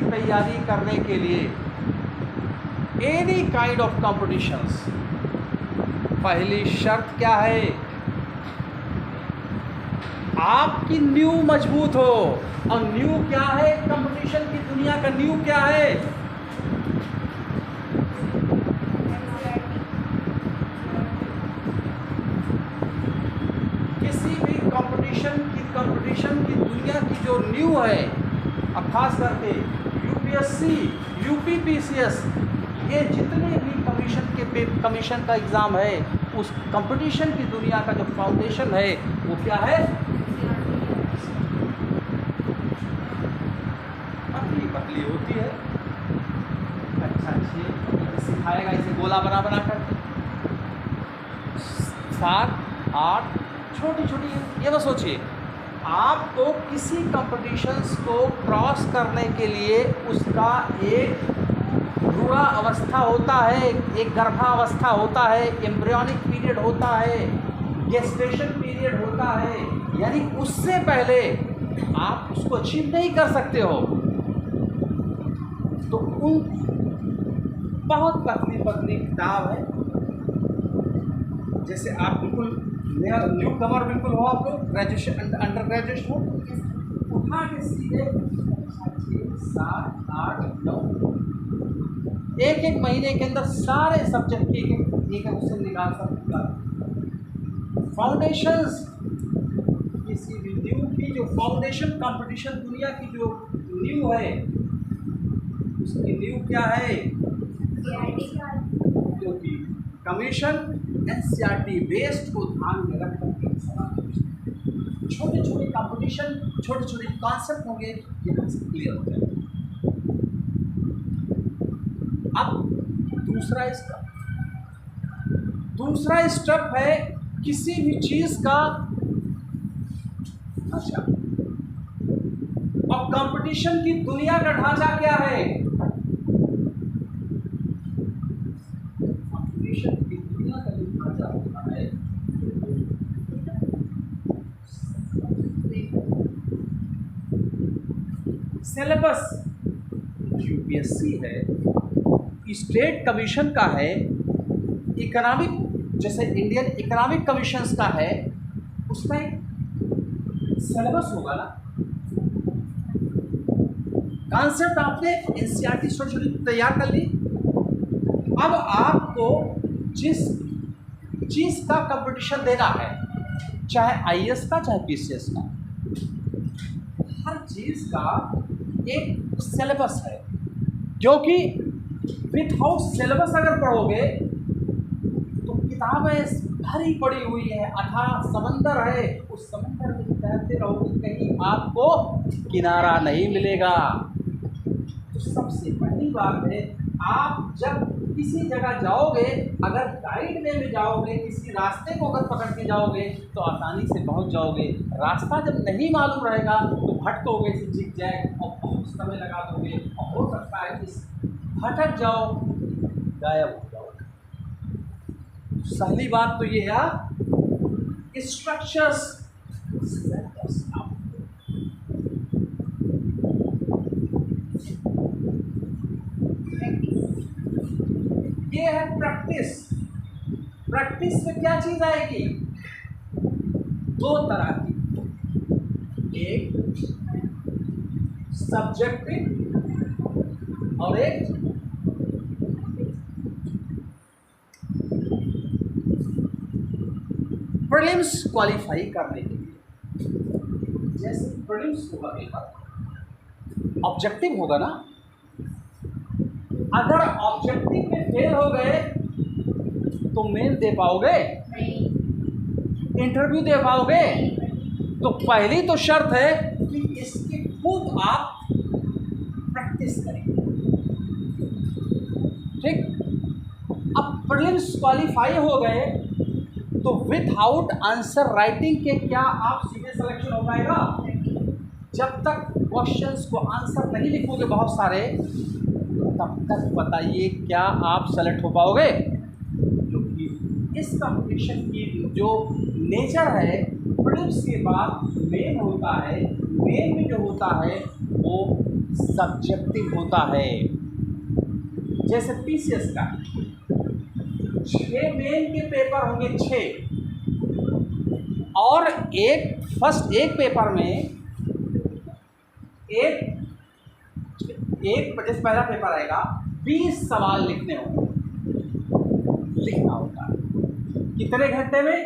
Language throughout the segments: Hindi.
तैयारी करने के लिए एनी काइंड ऑफ कॉम्पिटिशन्स, पहली शर्त क्या है? आपकी नींव मजबूत हो। और नींव क्या है? कंपटीशन की दुनिया का नींव क्या है? किसी भी कंपटीशन की दुनिया की जो नींव है, अब खास करके यूपीएससी, यूपीपीसीएस, ये जितने भी कमीशन का एग्ज़ाम है, उस कंपटीशन की दुनिया का जो फाउंडेशन है वो क्या है? पतली पतली होती है। अच्छा सिखाएगा इसे गोला बना बना कर 7 8 छोटी छोटी। ये बस सोचिए, आपको किसी कंपटीशंस को क्रॉस करने के लिए उसका एक भ्रूण अवस्था होता है, एक गर्भावस्था होता है, एम्ब्रियोनिक पीरियड होता है, गेस्टेशन पीरियड होता है, यानी उससे पहले आप उसको अचीव नहीं कर सकते हो। तो उन बहुत पतली पतली किताब है, जैसे आप बिल्कुल न्यू कमर बिल्कुल हो, आप लोग ग्रेजुएशन अंडर ग्रेजुएट हो, उठा के सीधे 6 7 8 9 एक महीने के अंदर सारे सब्जेक्ट एक उससे निकाल सकता। फाउंडेशंस, किसी भी न्यू की जो फाउंडेशन, कंपटीशन दुनिया की जो न्यू है, उसकी न्यू क्या है? क्योंकि कमीशन एनसीईआरटी बेस्ड को ध्यान में रखकर छोटे छोटे कंपटीशन, छोटे छोटे कॉन्सेप्ट होंगे, यहाँ से क्लियर हो जाएगा। अब दूसरा स्टेप है किसी भी चीज का। अच्छा, अब कंपटीशन की दुनिया का ढांचा क्या है? कंपटीशन की दुनिया का जो ढांचा होता है, सिलेबस यूपीएससी है, स्टेट कमीशन का है, इकोनॉमिक जैसे इंडियन इकोनॉमिक कमीशंस का है, उसका एक सिलेबस होगा ना। कॉन्सेप्ट आपने एनसीईआरटी छोटी तैयार कर ली। अब आपको जिस चीज़ का कंपटीशन देना है, चाहे आईएएस का चाहे पीसीएस का, हर चीज़ का एक सिलेबस है, क्योंकि विदाउट सिलेबस अगर पढ़ोगे तो किताबें भरी पड़ी हुई है, अथाह समंदर है, उस समंदर में तैरते रहोगे, कहीं आपको किनारा नहीं मिलेगा। तो सबसे पहली बात है, आप जब किसी जगह जाओगे, अगर गाइड वे में जाओगे, किसी रास्ते को अगर पकड़ के जाओगे तो आसानी से पहुंच जाओगे। रास्ता जब नहीं मालूम रहेगा तो भटकोगे, जिग जैग और बहुत समय लगा दोगे, और हो सकता है कि भटक जाओ, गायब हो जाओ। पहली बात तो ये है स्ट्रक्चर्स, ये है प्रैक्टिस। प्रैक्टिस में क्या चीज आएगी? 2 तरह की, एक सब्जेक्टिव और एक प्रीलिम्स क्वालिफाई करने के लिए। जैसे प्रीलिम्स होगा, पेपर ऑब्जेक्टिव होगा ना, अगर ऑब्जेक्टिव में फेल हो गए तो मेन दे पाओगे? इंटरव्यू दे पाओगे? तो पहली तो शर्त है कि इसकी खुद आप प्रैक्टिस करें। ठीक, अब प्रीलिम्स क्वालिफाई हो गए तो विदाउट आंसर राइटिंग के क्या आप सीधे सिलेक्शन हो पाएगा? जब तक क्वेश्चंस को आंसर नहीं लिखोगे बहुत सारे, तब तक बताइए क्या आप सेलेक्ट हो पाओगे? क्योंकि इस कंपटीशन की जो नेचर है, प्रीलिम्स के बाद मेन होता है। मेन में जो होता है वो सब्जेक्टिव होता है। जैसे पीसीएस का 6 मेन के पेपर होंगे 6, और एक पेपर में एक जैसे पहला पेपर आएगा 20 सवाल लिखना होता है। कितने घंटे में?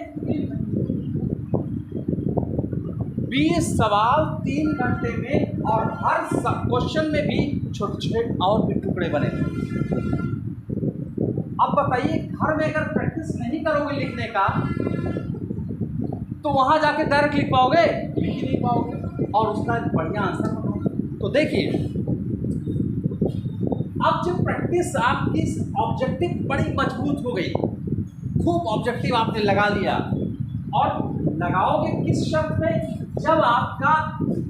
20 सवाल 3 घंटे में, और हर क्वेश्चन में भी छोटे छोटे और भी टुकड़े बने। अब बताइए, घर में अगर प्रैक्टिस नहीं करोगे लिखने का तो वहां जाके डायरेक्ट लिख पाओगे? लिख ही नहीं पाओगे, और उसका बढ़िया आंसर बनाओगे। तो देखिए, अब जब प्रैक्टिस आपकी ऑब्जेक्टिव बड़ी मजबूत हो गई, खूब ऑब्जेक्टिव आपने लगा लिया, और लगाओगे किस शर्त में? जब आपका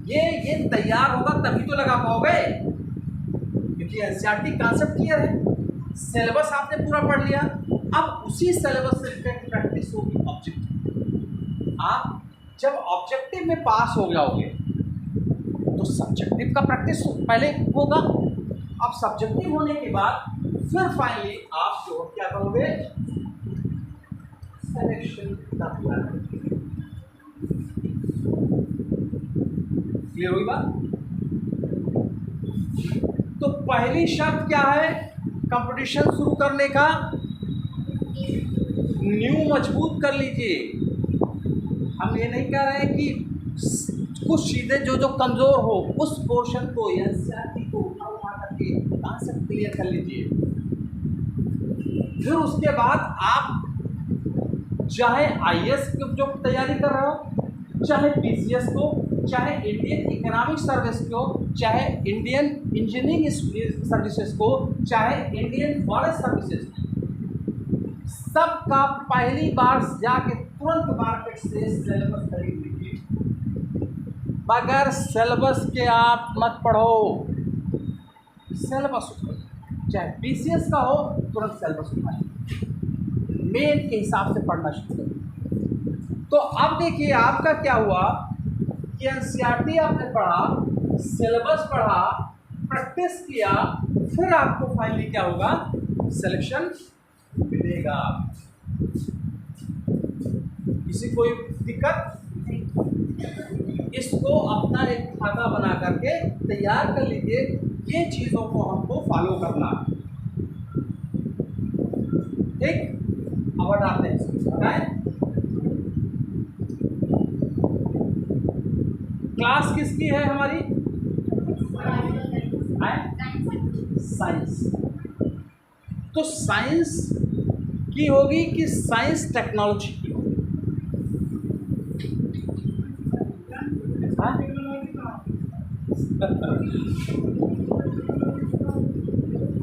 ये तैयार होगा तभी तो लगा पाओगे, क्योंकि एनसीईआरटी कॉन्सेप्ट क्लियर है, सिलेबस आपने पूरा पढ़ लिया। अब उसी सिलेबस से प्रैक्टिस होगी ऑब्जेक्टिव। आप जब ऑब्जेक्टिव में पास हो जाओगे तो सब्जेक्टिव का प्रैक्टिस पहले होगा। अब सब्जेक्टिव होने के बाद फिर फाइनली आप जो क्या करोगे, सिलेक्शन का प्लान। क्लियर हुई बात? तो पहली शर्त क्या है कंपटीशन शुरू करने का? न्यू मजबूत कर लीजिए। हम ये नहीं कह रहे हैं कि कुछ चीज़ें जो कमज़ोर हो उस पोर्शन को एनसीईआरटी को उठा करके कॉन्सेप्ट क्लियर कर लीजिए। फिर उसके बाद आप चाहे आईएएस की जो तैयारी कर रहे हो, चाहे पीसीएस को, चाहे इंडियन इकोनॉमिक सर्विस को, चाहे इंडियन इंजीनियरिंग सर्विसेज को, चाहे इंडियन फॉरेस्ट सर्विसेज, सबका पहली बार जाके तुरंत मार्केट से सिलेबस खरीद लीजिए। बगैर सिलेबस के आप मत पढ़ो। सिलेबस उठाओ, चाहे पीसीएस का हो तुरंत सिलेबस उठाइए, मेन के हिसाब से पढ़ना शुरू करिए। तो अब देखिए आपका क्या हुआ कि एनसीईआरटी आपने पढ़ा, सिलेबस पढ़ा, प्रैक्टिस किया, फिर आपको फाइनली क्या होगा, सिलेक्शन मिलेगा। किसी कोई दिक्कत? इसको अपना एक खाता बना करके तैयार कर लीजिए। ये चीज़ों को हमको फॉलो करना, ठीक? अब आते हैं, बताएं क्लास किसकी है हमारी? साइंस। तो साइंस की होगी कि साइंस टेक्नोलॉजी की होगी?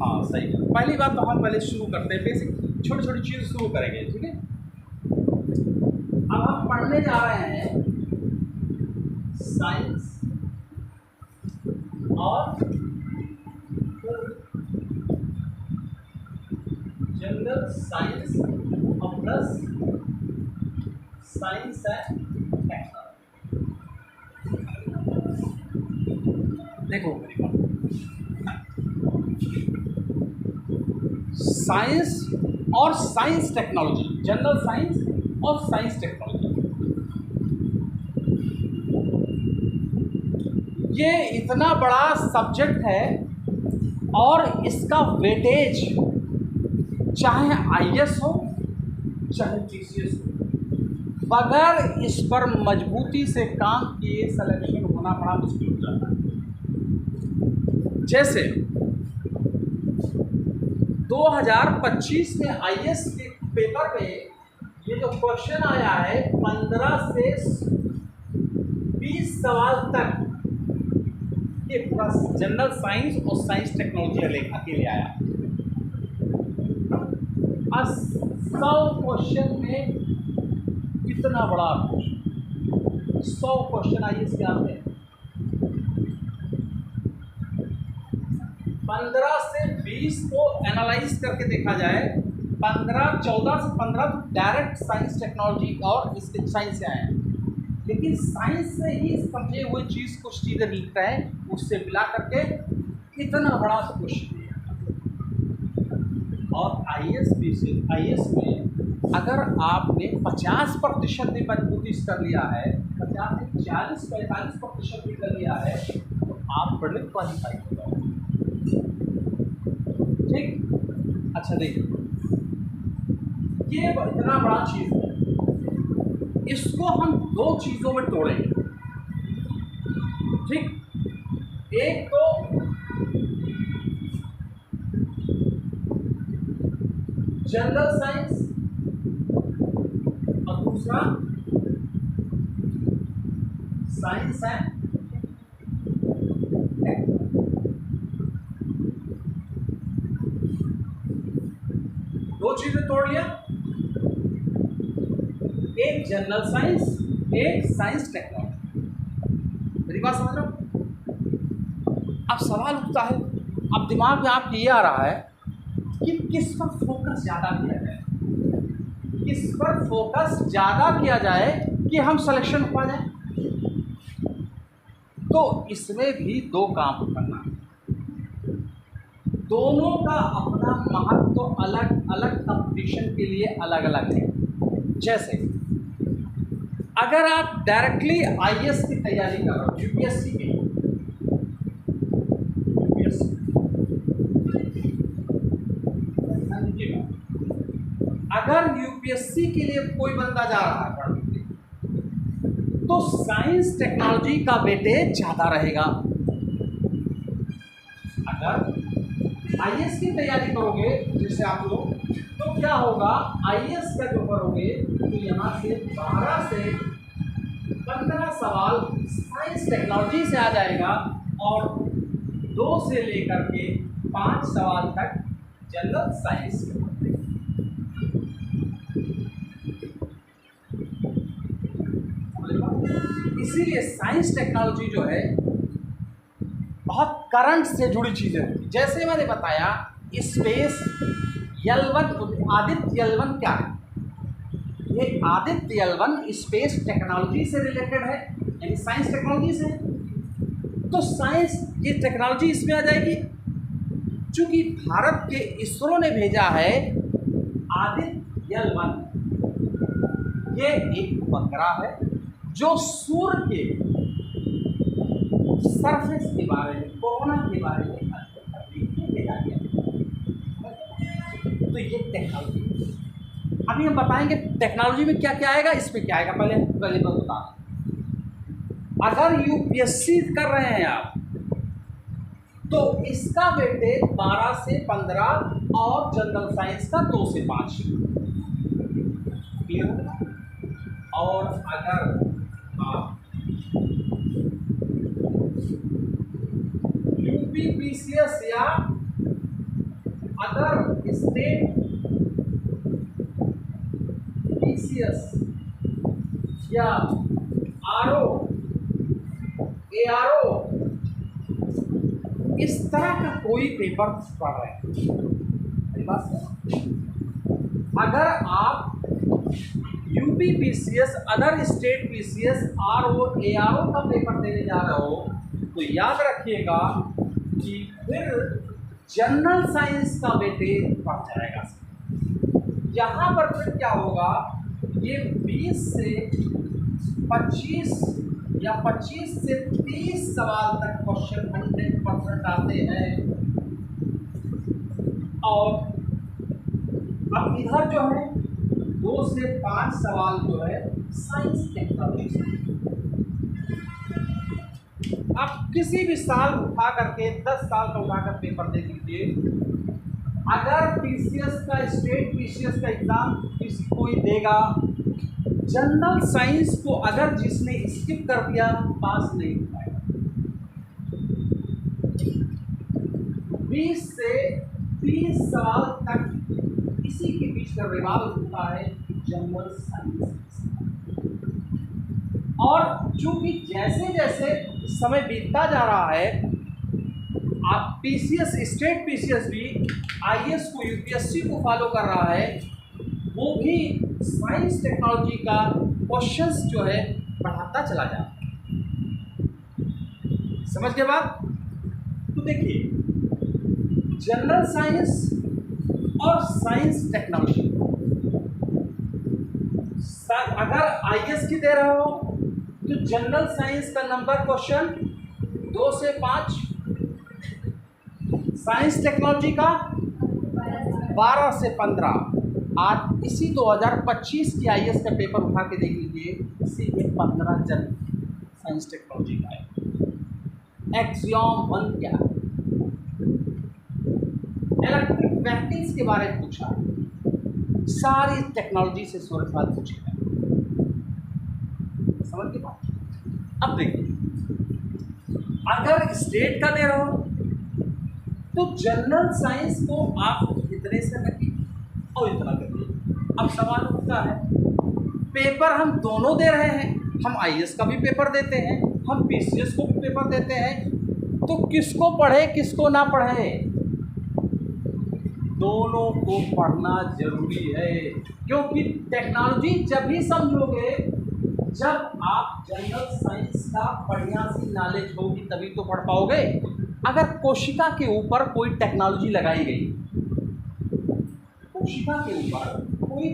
हाँ सही है। पहली बात तो हम पहले शुरू करते हैं, बेसिक छोटी छोटी चीज़ शुरू करेंगे, ठीक है? अब हम पढ़ने जा रहे हैं साइंस और जनरल साइंस और प्लस साइंस एंड टेक्नोलॉजी। देखो साइंस और साइंस टेक्नोलॉजी, जनरल साइंस और साइंस टेक्नोलॉजी, ये इतना बड़ा सब्जेक्ट है और इसका वेटेज चाहे आईएएस हो चाहे पीसीएस हो, बगैर इस पर मजबूती से काम किए सिलेक्शन होना बड़ा मुश्किल हो जाता है। जैसे 2025 में आईएएस के पेपर में ये जो क्वेश्चन आया है 15 से 20 सवाल तक, ये पूरा जनरल साइंस और साइंस टेक्नोलॉजी के लिए आया। 100 क्वेश्चन में इतना बड़ा क्वेश्चन, 100 क्वेश्चन आईएएस के आते हैं। 15 से 20 को एनालाइज करके देखा जाए, 14 से 15 तो डायरेक्ट साइंस टेक्नोलॉजी और इसके साइंस से आए हैं, लेकिन साइंस से ही समझे हुए चीज़ कुछ चीज़ें लिखता है, उससे मिला करके इतना बड़ा क्वेश्चन दिया। और आईएएस में अगर आपने 50% भी मजबूती कर लिया है, 50 से 40-45% भी कर लिया है, तो आप बड़े क्वालिफाई हो जाओगे। ठीक, अच्छा देखिए, ये इतना बड़ा चीज़ है, इसको हम दो चीज़ों में तोड़ेंगे। ठीक, एक तो जनरल साइंस और दूसरा साइंस है दो चीजें तोड़ लिया, एक जनरल साइंस, एक साइंस टेक्नोलॉजी। मेरी बात समझ रहे हो? अब सवाल उठता है, अब दिमाग में आपके ये आ रहा है कि किस पर फोकस ज़्यादा किया जाए, किस पर फोकस ज़्यादा किया जाए कि हम सिलेक्शन पा जाए। तो इसमें भी दो काम करना है, दोनों का अपना महत्व तो अलग अलग कंपटीशन के लिए अलग अलग है। जैसे अगर आप डायरेक्टली आईएएस की तैयारी कर रहे हो, यूपीएससी की, अगर यूपीएससी के लिए कोई बंदा जा रहा है पढ़ने, तो साइंस टेक्नोलॉजी का वेटेज ज़्यादा रहेगा। अगर आईएएस की तैयारी करोगे जैसे आप लोग, तो क्या होगा, आईएएस का जो करोगे तो यहाँ से 12 से 15 सवाल साइंस टेक्नोलॉजी से आ जाएगा और 2 से लेकर के 5 सवाल तक जनरल साइंस के होते हैं। इसीलिए साइंस टेक्नोलॉजी जो है बहुत करंट से जुड़ी चीज़ें हैं। जैसे मैंने बताया स्पेस L1, आदित्य L1 क्या है, ये आदित्य L1 स्पेस टेक्नोलॉजी से रिलेटेड है, यानी साइंस टेक्नोलॉजी से। तो साइंस ये टेक्नोलॉजी इसमें आ जाएगी, चूंकि भारत के इसरो ने भेजा है आदित्य L1, ये एक उपग्रह है जो सूर्य के सरफेस के बारे में, कोरोना के बारे में भेजा गया। तो ये टेक्नोलॉजी, अभी हम बताएंगे टेक्नोलॉजी में क्या क्या आएगा, इसमें क्या आएगा। पहले बता, अगर यूपीएससी कर रहे हैं आप, तो इसका वेटेज 12 से 15 और जनरल साइंस का 2 से 5। और अगर आप यूपीपीसीएस या अदर स्टेट पीसीएस या आरओ एआरओ इस तरह का कोई पेपर पढ़ रहे हैं, अगर आप UPPCS, other state PCS, RO ARO का पेपर देने जा रहे हो, तो याद रखिएगा कि फिर जनरल साइंस का वेटेज बढ़ जाएगा। यहाँ पर फिर क्या होगा, ये 20 से 25 या 25 से 30 सवाल तक क्वेश्चन 100% आते हैं। और अब इधर जो है 2 से 5 सवाल जो है साइंस टेक्नोलॉजी से। आप किसी भी साल उठा करके 10 साल का उठाकर पेपर दे दीजिए, अगर पीसीएस का, स्टेट पीसीएस का एग्जाम किसी कोई देगा, जनरल साइंस को अगर जिसने स्किप कर दिया पास नहीं हो पाएगा। 20 से 30 साल तक इसी के बीच का रिवाल होता है जनरल साइंस। और चूंकि जैसे जैसे समय बीतता जा रहा है, आप पीसीएस, स्टेट पीसीएस भी आईएएस को, यूपीएससी को फॉलो कर रहा है, वो भी साइंस टेक्नोलॉजी का क्वेश्चंस जो है बढ़ाता चला जाता है। समझ के बात? तो देखिए, जनरल साइंस और साइंस टेक्नोलॉजी, अगर आईएएस की दे रहे हो तो जनरल साइंस का नंबर क्वेश्चन 2 से 5, साइंस टेक्नोलॉजी का 12 से 15। आज इसी 2025 की आईएएस का पेपर उठा के देख लीजिए, इसी में 15 जन साइंस टेक्नोलॉजी का है। एक्सियम 1 क्या है? इलेक्ट्रिक व्हीकल्स के बारे में पूछा है, सारी टेक्नोलॉजी से सवाल पूछे हैं। समझ के बात? अब देखिए, अगर स्टेट का दे रहा हो तो जनरल साइंस को आप इतने से रखिए और इतना करिए। अब सवाल उठता है, पेपर हम दोनों दे रहे हैं, हम आईएएस का भी पेपर देते हैं, हम पीसीएस को भी पेपर देते हैं, तो किसको पढ़े किसको ना पढ़े? दोनों को पढ़ना जरूरी है, क्योंकि टेक्नोलॉजी जब ही समझोगे जब आप जनरल साइंस का बढ़िया सी नॉलेज होगी तभी तो पढ़ पाओगे। अगर कोशिका के ऊपर कोई टेक्नोलॉजी लगाई गई, कोशिका के ऊपर कोई,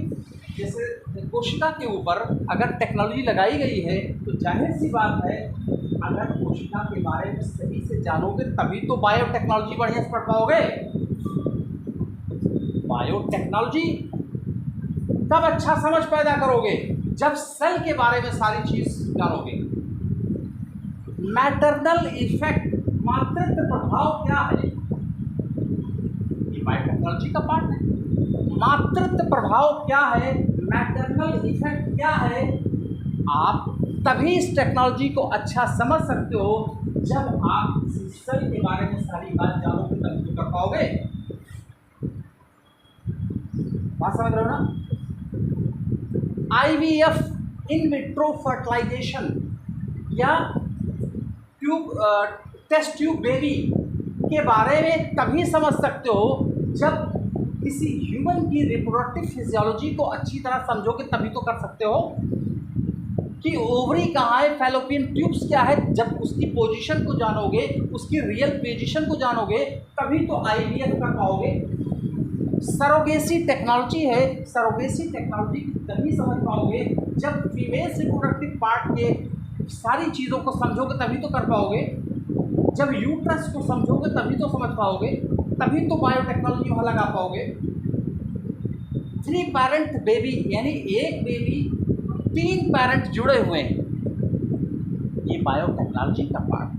जैसे कोशिका के ऊपर अगर टेक्नोलॉजी लगाई गई है तो जाहिर सी बात है, अगर कोशिका के बारे में सही से जानोगे तभी तो बायोटेक्नोलॉजी बढ़िया से पढ़ पाओगे। बायोटेक्नोलॉजी तब अच्छा समझ पैदा करोगे जब सेल के बारे में सारी चीज जानोगे। मैटरनल इफेक्ट, मातृत्व प्रभाव क्या है, ये बायोटेक्नोलॉजी का पार्ट है। मातृत्व प्रभाव क्या है, मैटरनल इफेक्ट क्या है, आप तभी इस टेक्नोलॉजी को अच्छा समझ सकते हो जब आप किसी सेल के बारे में सारी बात जानोगे तभी तो कर पाओगे। बात समझ रहे हो ना? IVF, इन विट्रो फर्टिलाइजेशन, या टेस्ट ट्यूब बेबी के बारे में तभी समझ सकते हो जब किसी ह्यूमन की रिप्रोडक्टिव फिजियोलॉजी को अच्छी तरह समझोगे तभी तो कर सकते हो। कि ओवरी कहाँ है, फैलोपियन ट्यूब्स क्या है, जब उसकी पोजीशन को जानोगे, उसकी रियल पोजीशन को जानोगे तभी तो IVF कर पाओगे। सरोगेसी टेक्नोलॉजी है, सरोगेसी टेक्नोलॉजी तभी समझ पाओगे जब फीमेल रिप्रोडक्टिव पार्ट के सारी चीज़ों को समझोगे तभी तो कर पाओगे। जब यूट्रस को समझोगे तभी तो समझ पाओगे, तभी तो बायोटेक्नोलॉजी वहाँ लगा पाओगे। 3 पेरेंट बेबी, यानी एक बेबी 3 पेरेंट जुड़े हुए हैं, ये बायोटेक्नोलॉजी का पार्ट।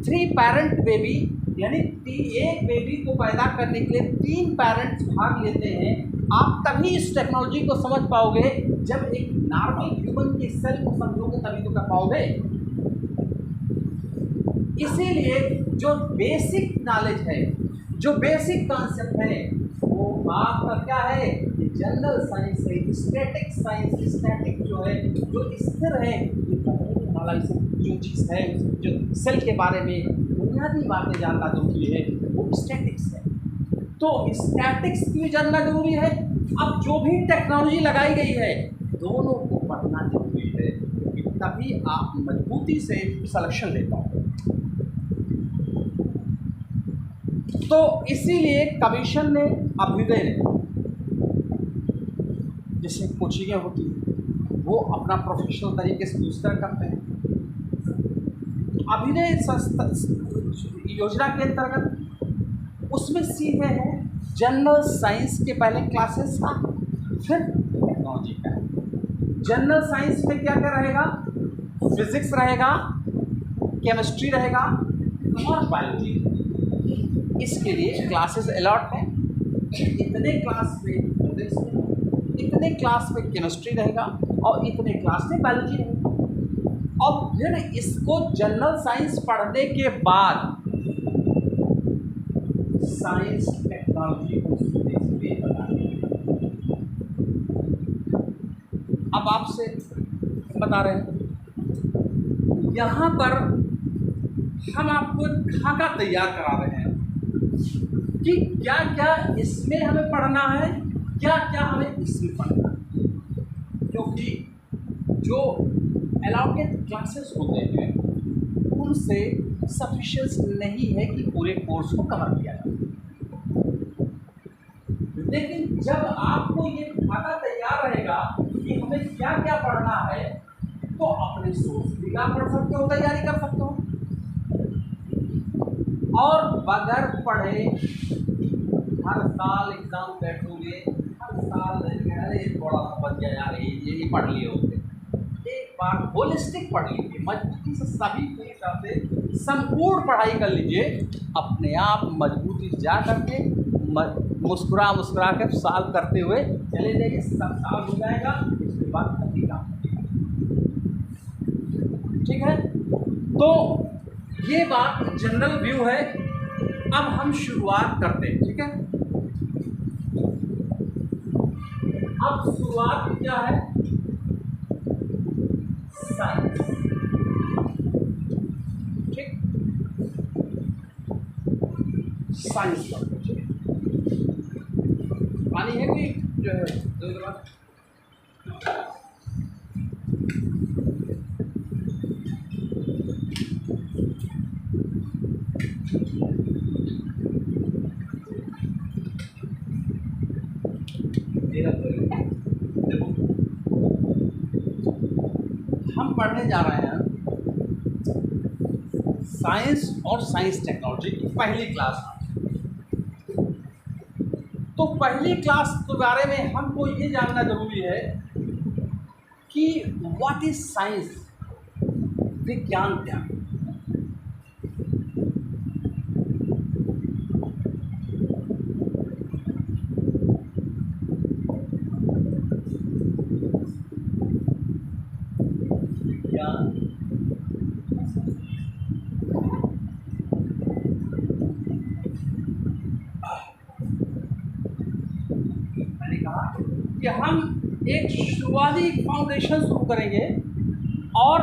3 पेरेंट बेबी, यानी एक बेबी को पैदा करने के लिए 3 पेरेंट्स भाग लेते हैं। आप तभी इस टेक्नोलॉजी को समझ पाओगे जब एक नॉर्मल ह्यूमन के सेल को समझोगे तभी तो कर पाओगे। इसीलिए जो बेसिक नॉलेज है, जो बेसिक कॉन्सेप्ट है, वो आपका क्या है, जनरल साइंस है। स्टैटिक साइंस, स्टैटिक जो है, जो स्थिर है, ये बदलने वाला जो चीज़ है, जो सेल के बारे में बुनियादी बातें जानना जरूरी है, वो स्टैटिक्स है। तो स्टैटिक्स भी जानना जरूरी है। अब जो भी टेक्नोलॉजी लगाई गई है, दोनों को पढ़ना जरूरी है, तभी आप मजबूती से सिलेक्शन ले पाओगे। तो इसीलिए कमीशन ने, अभ्युदय ने, जैसे कोचिंगें होती हैं वो अपना प्रोफेशनल तरीके से दूसरा करते हैं। अभ्युदय योजना के अंतर्गत उसमें सीखे हैं जनरल साइंस के पहले क्लासेस का, फिर टेक्नोलॉजी का। जनरल साइंस में क्या क्या रहेगा, फिजिक्स रहेगा, केमिस्ट्री रहेगा और बायोलॉजी। इसके लिए क्लासेस अलॉट हैं। इतने क्लास में फिजिक्स, इतने क्लास में केमिस्ट्री रहेगा और इतने क्लास में बायोलॉजी रहेगा। और फिर इसको जनरल साइंस पढ़ने के बाद साइंस टेक्नोलॉजी को सीधे बताने। अब आपसे बता रहे हैं, यहाँ पर हम आपको खाका तैयार करा रहे हैं कि क्या क्या इसमें हमें पढ़ना है, क्या क्या हमें इसमें पढ़ना है। क्योंकि जो एलोकेट क्लासेस होते हैं उनसे सफिशिएंस नहीं है कि पूरे कोर्स को कवर किया जाए। लेकिन जब आपको ये खाका तैयार रहेगा कि हमें क्या क्या पढ़ना है, तो अपने सोर्स भी क्या पढ़ सकते हो, तैयारी कर सकते हो। और बगैर पढ़े हर साल एग्जाम बैठोगे, हर साल अरे थोड़ा सा बच गया यार, ये पढ़ लिए होते। एक बार होलिस्टिक पढ़ लीजिए, मजबूती से सभी तरीके से संपूर्ण पढ़ाई कर लीजिए, अपने आप मजबूती से जा करके मुस्कुरा मुस्कुरा कर सॉल्व करते हुए चले जाइए, सब सॉल्व हो जाएगा। इसके बाद अभी काम, ठीक है। तो ये बात जनरल व्यू है। अब हम शुरुआत करते हैं, ठीक है। अब शुरुआत क्या है, साइंस, ठीक, साइंस करते, ठीक। पानी है कि जो है दो बात देखो, हम पढ़ने जा रहे हैं साइंस और साइंस टेक्नोलॉजी की पहली क्लास। तो पहली क्लास के बारे में हमको ये जानना जरूरी है कि व्हाट इज साइंस, विज्ञान क्या है। मैंने कहा कि हम एक शुरुआती फाउंडेशन शुरू करेंगे और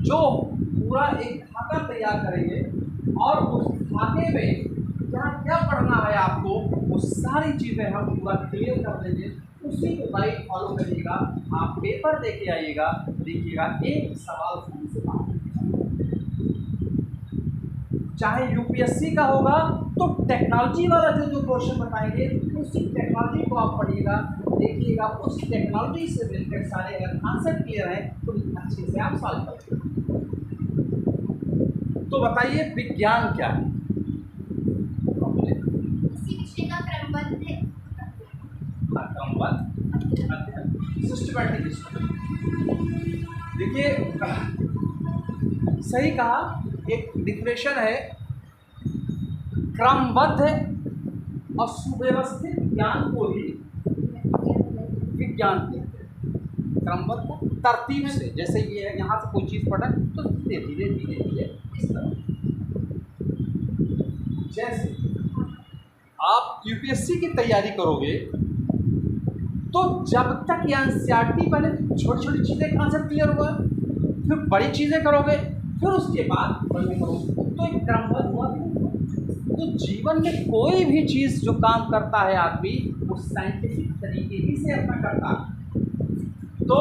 जो पूरा एक खाका तैयार करेंगे और उस खाके में क्या क्या पढ़ना है आपको, वो सारी चीज़ें हम पूरा क्लियर कर देंगे। उसी को गाइड फॉलो करिएगा, आप पेपर दे के आइएगा, देखिएगा एक सवाल से चाहे यूपीएससी का होगा तो टेक्नोलॉजी वाला जो क्वेश्चन बताएंगे उसी टेक्नोलॉजी को आप पढ़िएगा, देखिएगा उस टेक्नोलॉजी से रिलेटेड सारे अगर आंसर क्लियर है तो अच्छे से आप सॉल्व करेंगे। तो बताइए विज्ञान क्या है? Systematic study. देखिए सही कहा, एक डिफिनेशन है क्रमबद्ध और सुव्यवस्थित ज्ञान को ही विज्ञान कहते हैं। क्रमबद्ध तरतीब से, जैसे ये है यहाँ से कोई चीज़ पढ़ा तो धीरे धीरे धीरे धीरे इस तरह। जैसे आप यूपीएससी की तैयारी करोगे तो जब तक ये एनसीईआरटी पहले छोटी छोटी चीज़ें कॉन्सेप्ट क्लियर हुआ, फिर बड़ी चीज़ें करोगे, फिर उसके बाद बड़े करोगे, तो एक क्रमबद्ध हुआ। तो जीवन में कोई भी चीज़ जो काम करता है आदमी, वो साइंटिफिक तरीके ही से अपना करता है। तो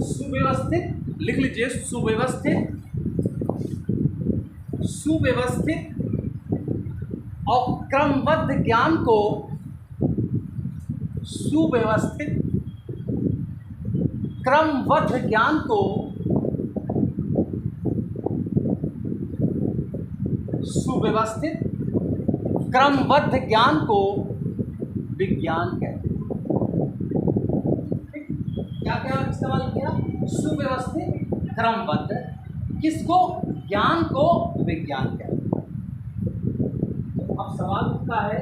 सुव्यवस्थित, लिख लीजिए, सुव्यवस्थित, सुव्यवस्थित और क्रमबद्ध ज्ञान को, सुव्यवस्थित क्रमबद्ध ज्ञान को सुव्यवस्थित क्रमबद्ध ज्ञान को विज्ञान कहते हैं। क्या क्या इस्तेमाल किया? सुव्यवस्थित, क्रमबद्ध, किसको? ज्ञान को विज्ञान कहते हैं। अब सवाल उठता है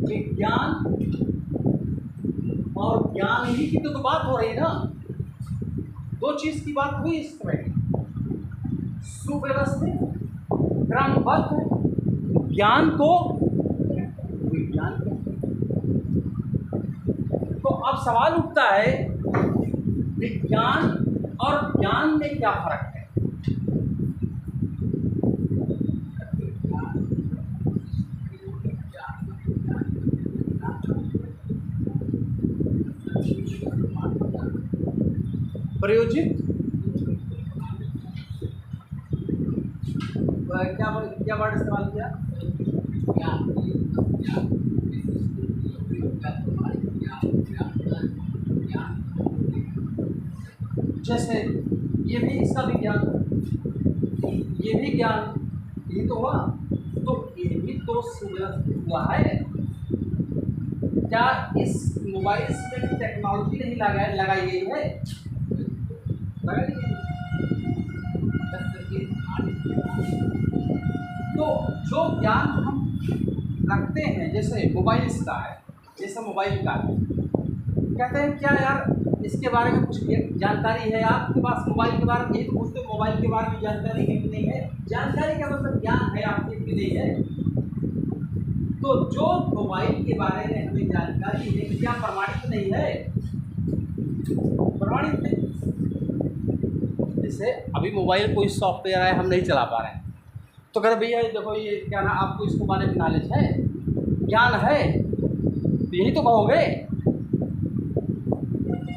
विज्ञान और ज्ञान ही की तो बात हो रही है ना, दो चीज की बात हुई इस समय। सुव्यवस्थित क्रमबद्ध ज्ञान को विज्ञान कहते हैं। तो अब सवाल उठता है, विज्ञान और ज्ञान में क्या फर्क है? प्रयोजित क्या वर्ड इस्तेमाल किया? जैसे ये भी इसका विज्ञान, ये भी ज्ञान, ये तो हुआ, तो ये भी तो हुआ है। क्या इस मोबाइल में टेक्नोलॉजी नहीं लगाई गई है? तो जो ज्ञान हम रखते हैं, जैसे मोबाइल का है, जैसे मोबाइल का है, कहते हैं क्या यार इसके बारे में कुछ जानकारी है आपके पास? मोबाइल के बारे में यही तो पूछते हो, मोबाइल के बारे में जानकारी है कि नहीं है? जानकारी का मतलब ज्ञान है आपके कि नहीं है? तो जो मोबाइल के बारे में हमें जानकारी है, क्या प्रमाणित नहीं है? प्रमाणित नहीं। जैसे अभी मोबाइल कोई सॉफ्टवेयर है, हम नहीं चला पा रहे हैं, तो कहते भैया देखो ये क्या ना, आपको इसको बारे में नॉलेज है, ज्ञान है, तो यही तो कहोगे।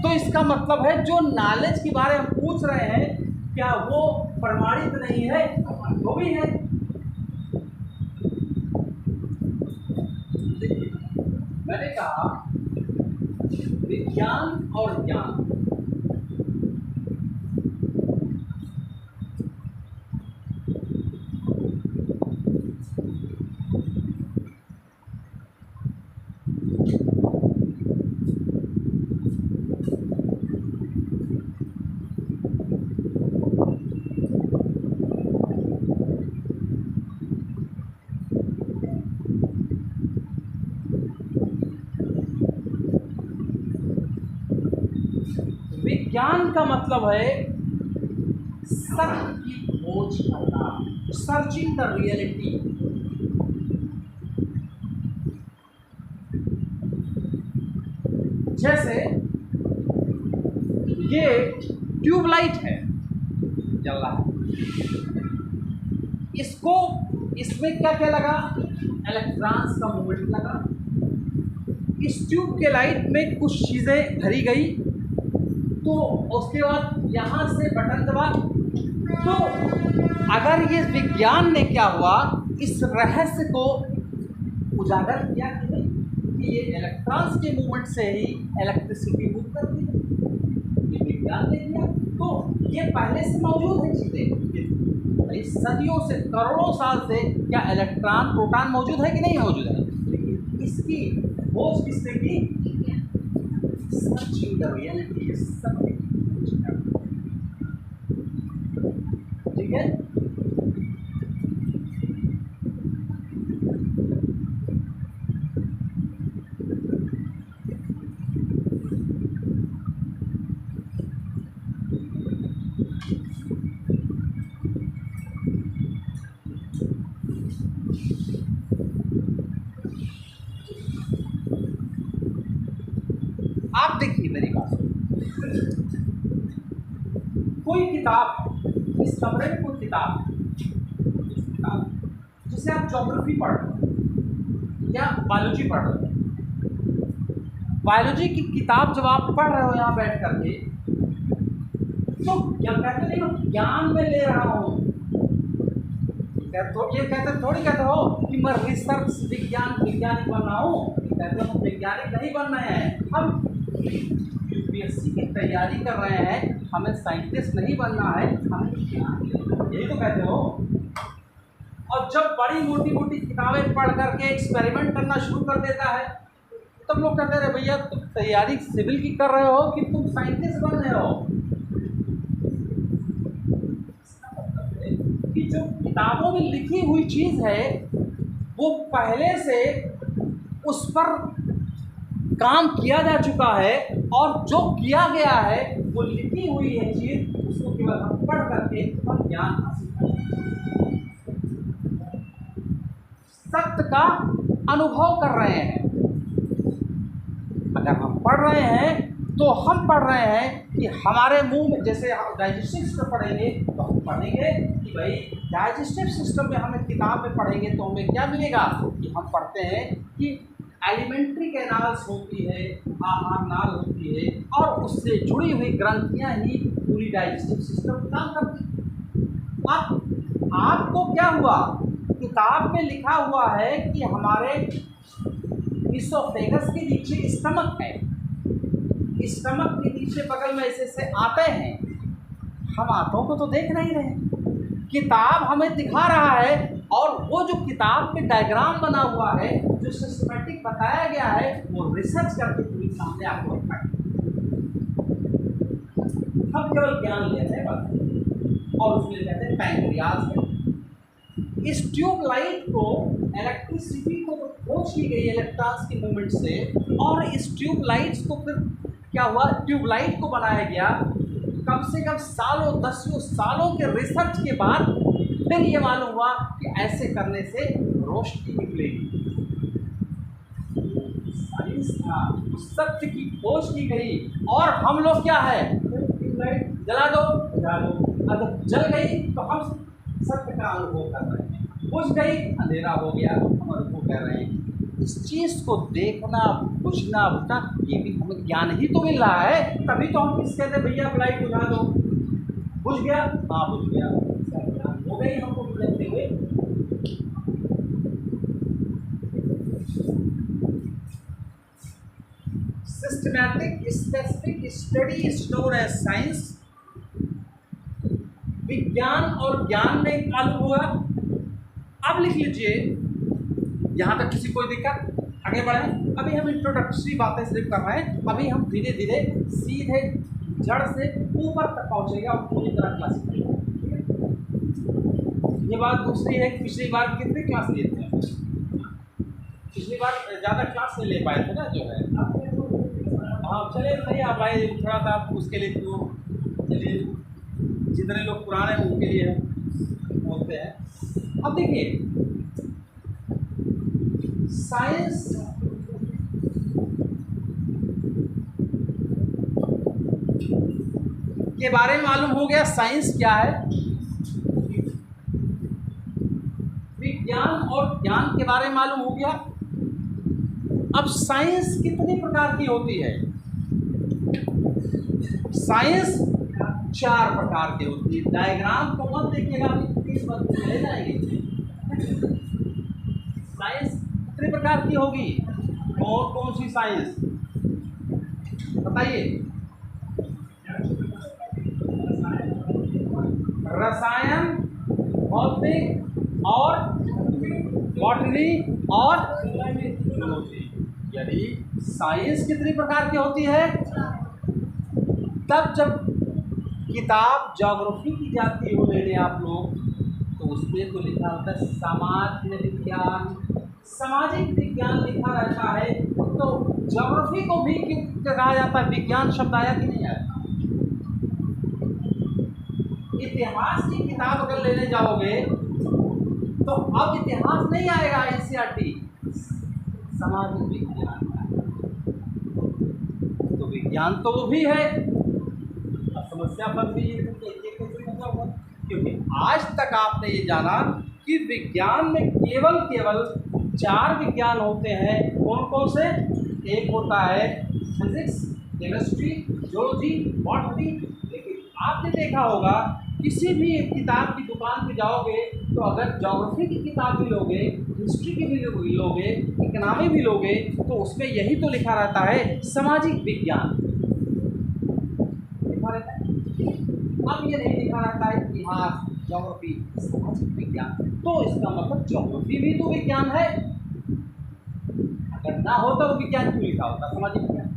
तो इसका मतलब है जो नॉलेज के बारे में हम पूछ रहे हैं, क्या वो प्रमाणित नहीं है? वो भी है। देखिए मैंने कहा विज्ञान और ज्ञान, विज्ञान का मतलब है सत्य की खोज करना, सर्चिंग द रियलिटी। जैसे ये ट्यूबलाइट है, जल रहा है, इसमें क्या क्या लगा? इलेक्ट्रॉन्स का मूवमेंट लगा। इस ट्यूब के लाइट में कुछ चीज़ें भरी गई, तो उसके बाद यहाँ से बटन दबा। तो अगर ये विज्ञान ने क्या हुआ, इस रहस्य को उजागर किया कि नहीं, कि ये इलेक्ट्रॉन्स के मूवमेंट से ही इलेक्ट्रिसिटी मूव करती है, ये विज्ञान ने किया। तो ये पहले से मौजूद है चीज़ें, सदियों से, करोड़ों साल से क्या इलेक्ट्रॉन प्रोटॉन मौजूद है कि नहीं मौजूद है? लेकिन इसकी खोज किसने की? सर्चिंग द रियलिटी, सत्य की खोज करना। ठीक है। आप देखिए मेरी बात, कोई किताब, इस कमरे में कोई किताब जिसे आप ज्योग्राफी पढ़ रहे हो या बायोलॉजी पढ़ रहे हो, बायोलॉजी की किताब जब आप पढ़ रहे हो यहाँ बैठ करके, तो क्या कहते नहीं हो ज्ञान में ले रहा हूँ, तो ये थोड़ी कहते हो कि मैं रिसर्च वैज्ञानिक बन रहा हूँ। कहते हो वैज्ञानिक नहीं बन रहे हैं, हम यूपीएससी की तैयारी कर रहे हैं, हमें साइंटिस्ट नहीं बनना है, हमें यही तो कहते हो। और जब बड़ी मोटी मोटी किताबें पढ़ करके एक्सपेरिमेंट करना शुरू कर देता है, तब लोग कहते हैं भैया तुम तैयारी सिविल की कर रहे हो कि तुम साइंटिस्ट बन रहे हो। कि जो किताबों में लिखी हुई चीज़ है वो पहले से उस पर काम किया जा चुका है, और जो किया गया है वो लिखी हुई है चीज़, उसको केवल हम पढ़ करके हम ज्ञान हासिल करते हैं। सत्य का अनुभव कर रहे हैं। अगर हम पढ़ रहे हैं तो हम पढ़ रहे हैं कि हमारे मुंह में, जैसे हम डाइजेस्टिव सिस्टम पढ़ेंगे तो हम पढ़ेंगे कि भाई डाइजेस्टिव सिस्टम में हमें किताब में पढ़ेंगे तो हमें क्या मिलेगा कि हम पढ़ते हैं कि एलिमेंट्री कैनाल्स होती है, आहार नाल होती है, और उससे जुड़ी हुई ग्रंथियां ही पूरी डाइजेस्टिव सिस्टम काम करती है। अब आपको क्या हुआ, किताब में लिखा हुआ है कि हमारे इसोफेगस के नीचे स्टमक है, स्टमक के नीचे बगल में ऐसे आते हैं, हम आंतों को तो देख नहीं रहे, किताब हमें दिखा रहा है, और वो जो किताब में डायग्राम बना हुआ है, जो सिस्टमेटिक बताया गया है, वो रिसर्च करके पूरी सामने आपको रखा है। हम केवल ज्ञान लेते हैं बस, और उसमें कहते हैं पैंक्रियाज है। इस ट्यूबलाइट को, इलेक्ट्रिसिटी को खोज की गई इलेक्ट्रॉन्स के मूवमेंट से, और इस ट्यूबलाइट्स को फिर क्या हुआ, ट्यूबलाइट को बनाया गया, कम से कम सालों, दसियों सालों के रिसर्च के बाद फिर ये मालूम हुआ कि ऐसे करने से रोशनी निकलेगी। साइंस था, सत्य की खोज की गई, और हम लोग क्या है, ट्यूबलाइट जला दो, अगर जल गई तो हम सत्य का अनुभव कर रहे हैं, बुझ गई अंधेरा हो गया, हम अनुभव कर रहे हैं। इस चीज़ को देखना, बुझना, बुझना, ये भी हमें ज्ञान ही तो मिल रहा है। तभी तो हम किस कहते हैं, भैया लाइट बुझा दो, बुझ गया, हाँ बुझ गया, हो गई हमको देखते हुए। Systematic specific study is known as science. विज्ञान और ज्ञान में एक मालूम हुआ। अब लिख लीजिए, यहाँ तक किसी कोई दिक्कत, आगे बढ़े। अभी हम इंट्रोडक्टरी बातें सिर्फ कर रहे हैं, अभी हम धीरे धीरे सीधे जड़ से ऊपर तक पहुँचेगा और पूरी तरह क्लास करेंगे। ये बात दूसरी है कि पिछली बार कितने क्लास लिए थे, पिछली बार ज़्यादा क्लास नहीं ले पाए थे ना, जो है। हाँ चलिए नहीं आ पाए, थोड़ा सा उसके लिए तो चलिए, जितने लोग पुराने हैं उनके लिए बोलते हैं। अब देखिए, साइंस के बारे में मालूम हो गया, साइंस क्या है। विज्ञान और ज्ञान के बारे में मालूम हो गया। अब साइंस कितनी प्रकार की होती है, साइंस 4 प्रकार की होती है। डायग्राम को मत देखिएगा, अभी 30 मिनट ले जाएंगे। साइंस कितने प्रकार की होगी, और कौन सी साइंस बताइए। रसायन, भौतिक और बॉटनी और जूलॉजी, यानी साइंस कितनी प्रकार की होती है। तब जब किताब ज्योग्राफी की जाती हो लेने आप लोग, तो उसमें तो लिखा होता है समाज विज्ञान, सामाजिक विज्ञान लिखा रहता है। तो ज्योग्राफी को भी कहा जाता है, विज्ञान शब्द आया कि नहीं आया। इतिहास की किताब अगर लेने जाओगे तो अब इतिहास नहीं आएगा, एनसीईआरटी, सामाजिक विज्ञान। तो विज्ञान तो वो भी है, समस्या बन गई है, क्योंकि आज तक आपने ये जाना कि विज्ञान में केवल 4 विज्ञान होते हैं। कौन कौन से, एक होता है फिजिक्स, केमिस्ट्री, जूलॉजी, बॉटनी। लेकिन आपने देखा होगा, किसी भी किताब की दुकान पे जाओगे तो अगर ज्योग्राफी की किताब भी लोगे, हिस्ट्री की भी लोगे, इकोनॉमी भी लोगे, तो उसमें यही तो लिखा रहता है सामाजिक विज्ञान लिखा रहता है। अब ये नहीं लिखा रहता है इतिहास, ज्योग्राफी, सामाजिक विज्ञान। तो इसका मतलब ज्योग्राफी भी तो विज्ञान है, अगर ना होता तो विज्ञान क्यों लिखा होता, सामाजिक विज्ञान।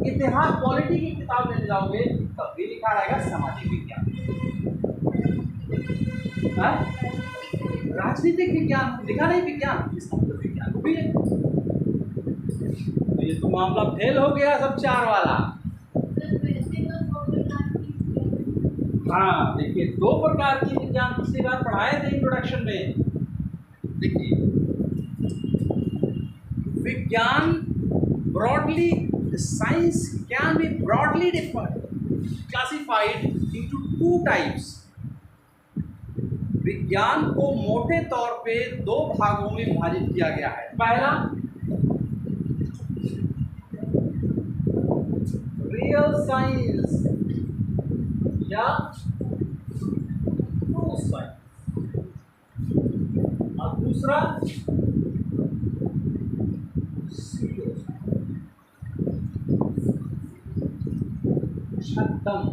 इतिहास, पॉलिटी की किताब लेने जाओगे तब भी लिखा रहेगा सामाजिक विज्ञान। राजनीतिक विज्ञान लिखा नहीं विज्ञान, इसका मतलब विज्ञान भी है। तो ये तो मामला फेल हो गया सब 4 वाला। हाँ देखिए, दो प्रकार की विज्ञान पिछली बार पढ़ाए थे इंट्रोडक्शन में। देखिए, विज्ञान broadly, science can be broadly classified into two types. विज्ञान को मोटे तौर पे दो भागों में विभाजित किया गया है। पहला, रियल साइंस या ट्रू साइंस, और दूसरा सीरो साइंस, छद्म।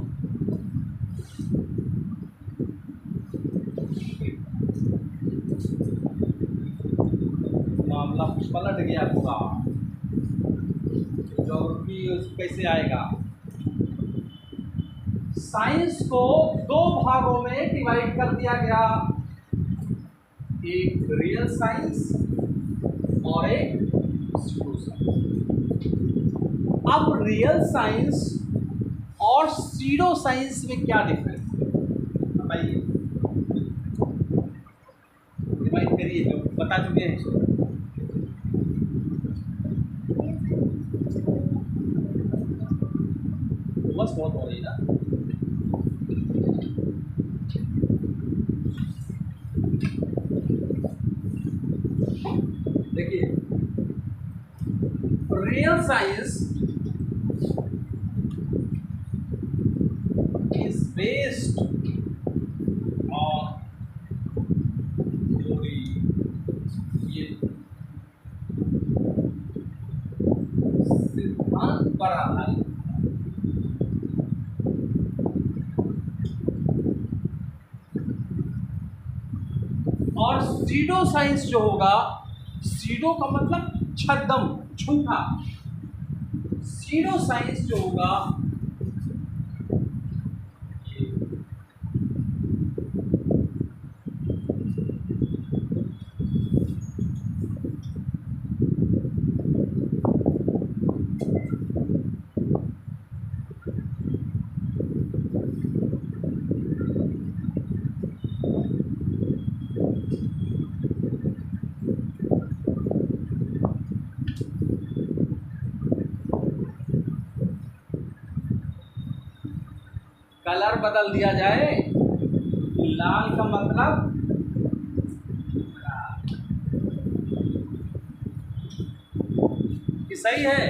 मामला पलट गया पूरा, ज्योग्राफी कैसे आएगा। साइंस को दो भागों में डिवाइड कर दिया गया, एक रियल साइंस और एक स्यूडो साइंस। अब रियल साइंस और सीडो साइंस में क्या डिफरेंस है बताइए, डिवाइड करिए, जो बता चुके हैं इसको। बस बहुत हो रही ना। देखिए, real science is based on theory, ये सिद्धांत पर आधारित। और सीडो साइंस जो होगा, सीडो का मतलब छद्म, झूठा। सीडो साइंस जो होगा, कलर बदल दिया जाए, लाल का मतलब कि सही है,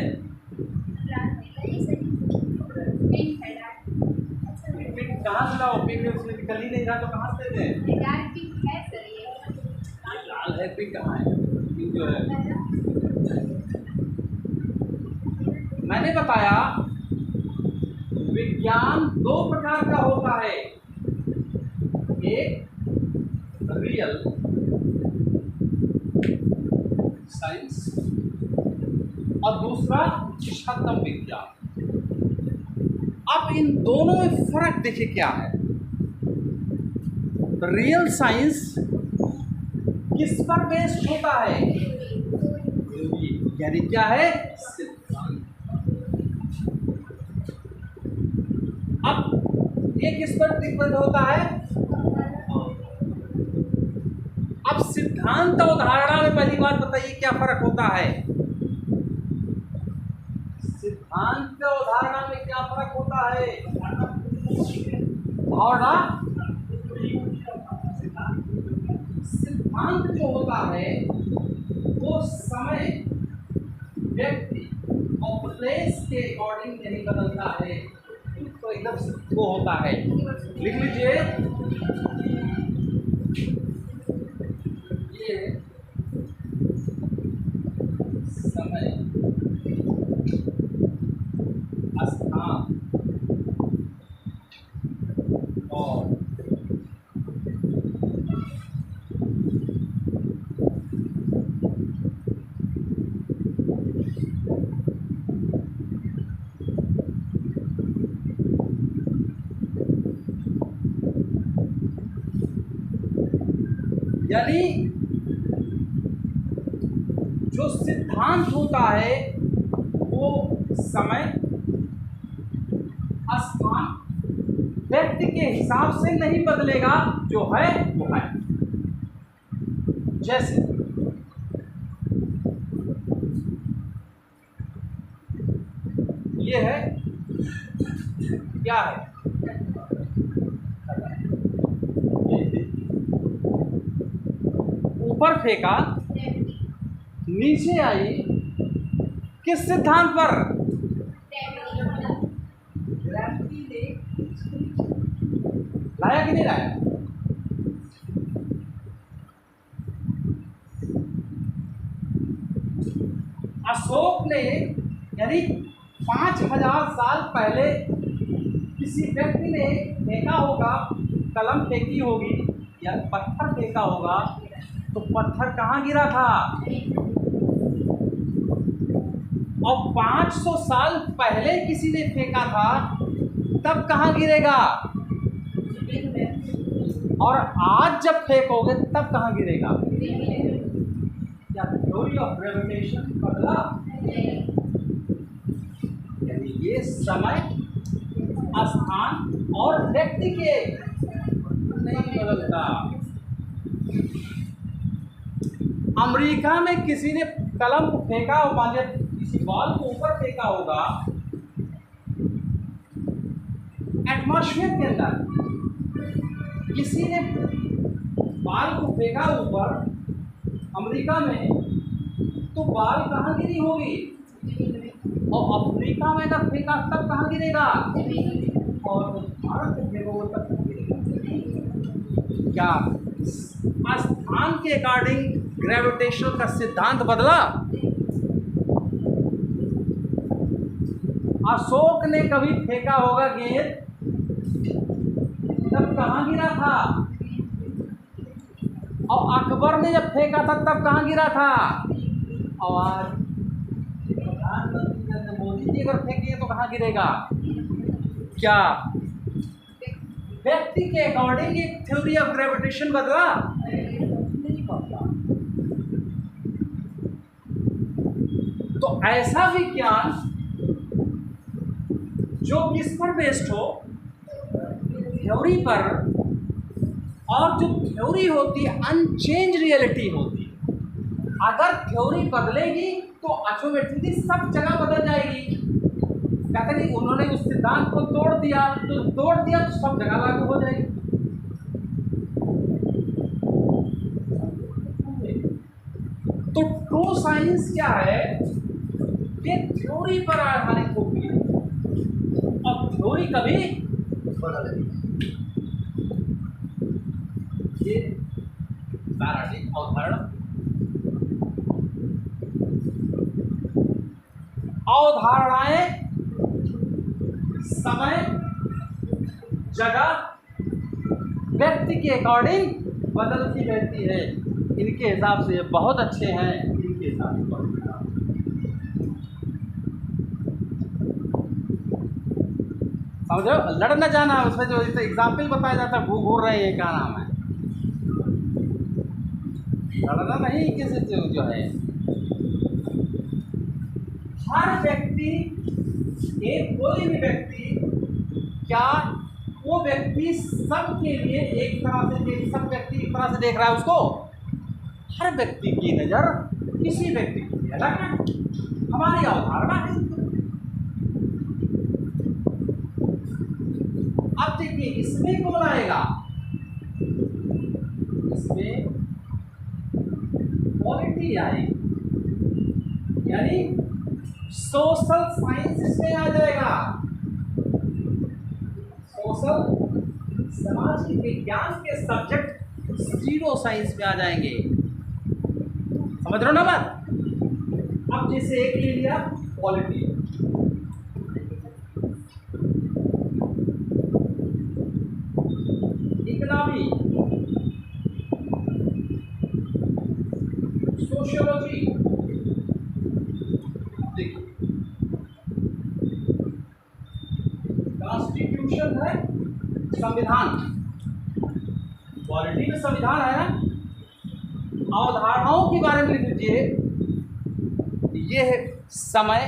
पिंक कहाँ से लाओ, पिंक उसमें निकल ही नहीं रहा तो कहाँ से दें। लाल है, पिंक कहाँ है, पिंक जो है। मैंने बताया विज्ञान दो प्रकार का होता है, एक रियल साइंस और दूसरा छद्म विज्ञान। अब इन दोनों में फर्क देखिए क्या है। रियल साइंस किस पर बेस्ड होता है, यानी क्या है, सिद्धांत। अब ये किस पर डिपेंड होता है, अब सिद्धांत और धारणा में पहली बात बताइए क्या फर्क होता है। सिद्धांत और धारणा में क्या फर्क होता है। धारणा, सिद्धांत जो होता है वो समय, व्यक्ति और प्लेस के अकॉर्डिंग नहीं बदलता है, तो एकदम वो होता है। लिख लीजिए, ये समय, स्थान और यानी जो सिद्धांत होता है वो समय, स्थान व्यक्ति के हिसाब से नहीं बदलेगा, जो है वो है। जैसे ये है, क्या है, ऊपर फेंका, नीचे आई, किस सिद्धांत पर? लाया कि नहीं लाया? अशोक ने, यानी 5000 साल पहले किसी व्यक्ति ने फेंका होगा, कलम फेंकी होगी या पत्थर फेंका होगा, तो पत्थर कहाँ गिरा था? और 500 साल पहले किसी ने फेंका था, तब कहाँ गिरेगा? और आज जब फेंकोगे तब कहाँ गिरेगा? क्या थ्योरी ऑफ ग्रेविटेशन बदला? यानी ये समय, स्थान और व्यक्ति के नहीं बदलता। अमेरिका में किसी ने कलम को फेंका, मान लिया किसी बॉल को ऊपर फेंका होगा एटमॉस्फेयर के अंदर, किसी ने बाल को फेंका ऊपर अमेरिका में, तो बाल कहाँ गिरी होगी? और अफ्रीका में अगर फेंका तब कहाँ गिरेगा? और भारत में फेंकोगे तब कहाँ गिरेगा? क्या स्थान के अकॉर्डिंग ग्रेविटेशन का सिद्धांत बदला? अशोक ने कभी फेंका होगा गेंद, तब कहाँ गिरा था? और अकबर ने जब फेंका था तब कहाँ गिरा था? और आज प्रधानमंत्री नरेंद्र मोदी जी अगर फेंकेंगे तो कहाँ गिरेगा? क्या व्यक्ति के अकॉर्डिंग एक थ्योरी ऑफ ग्रेविटेशन बदला? नहीं बदला। तो ऐसा विज्ञान जो किस पर बेस्ड हो? थ्योरी पर, और जो थ्योरी होती है अनचेंज रियलिटी होती है। अगर थ्योरी बदलेगी तो ऑटोमेटिकली सब जगह बदल जाएगी। कहते नहीं, उन्होंने उस सिद्धांत को तोड़ दिया तो सब जगह लागू हो जाएगी। तो ट्रू साइंस क्या है? ये थ्योरी पर आधारित होती है और थ्योरी कभी बदलेगी। ये पैराडिग्म अवधारणा, अवधारणाएं समय, जगह, व्यक्ति के अकॉर्डिंग बदलती रहती है। इनके हिसाब से ये बहुत अच्छे हैं, इनके हिसाब से बहुत खराब। समझो, लड़ न जाना। उसमें जो एग्जाम्पल बताया जाता है, घूर रहे हैं, क्या नाम है, लड़ना नहीं किसी जो है। हर व्यक्ति, एक कोई भी व्यक्ति, क्या वो व्यक्ति सबके लिए एक तरह से सब व्यक्ति एक तरह से देख रहा है उसको? हर व्यक्ति की नज़र किसी व्यक्ति की अलग है। हमारी अवधारणा है। अब देखिए, इसमें कौन आएगा? इसमें क्वालिटी आएगी, यानी सोशल साइंस इसमें आ जाएगा। सोशल, सामाजिक विज्ञान के सब्जेक्ट जीरो साइंस में आ जाएंगे। समझ रहे हो ना बात? अब जैसे एक ले लिया क्वालिटी, इकोनॉमी, सोशियोलॉजी, कॉन्स्टिट्यूशन है, संविधान। क्वालिटी में संविधान है ना। अवधारणाओं के बारे में लिख लीजिए, ये है समय,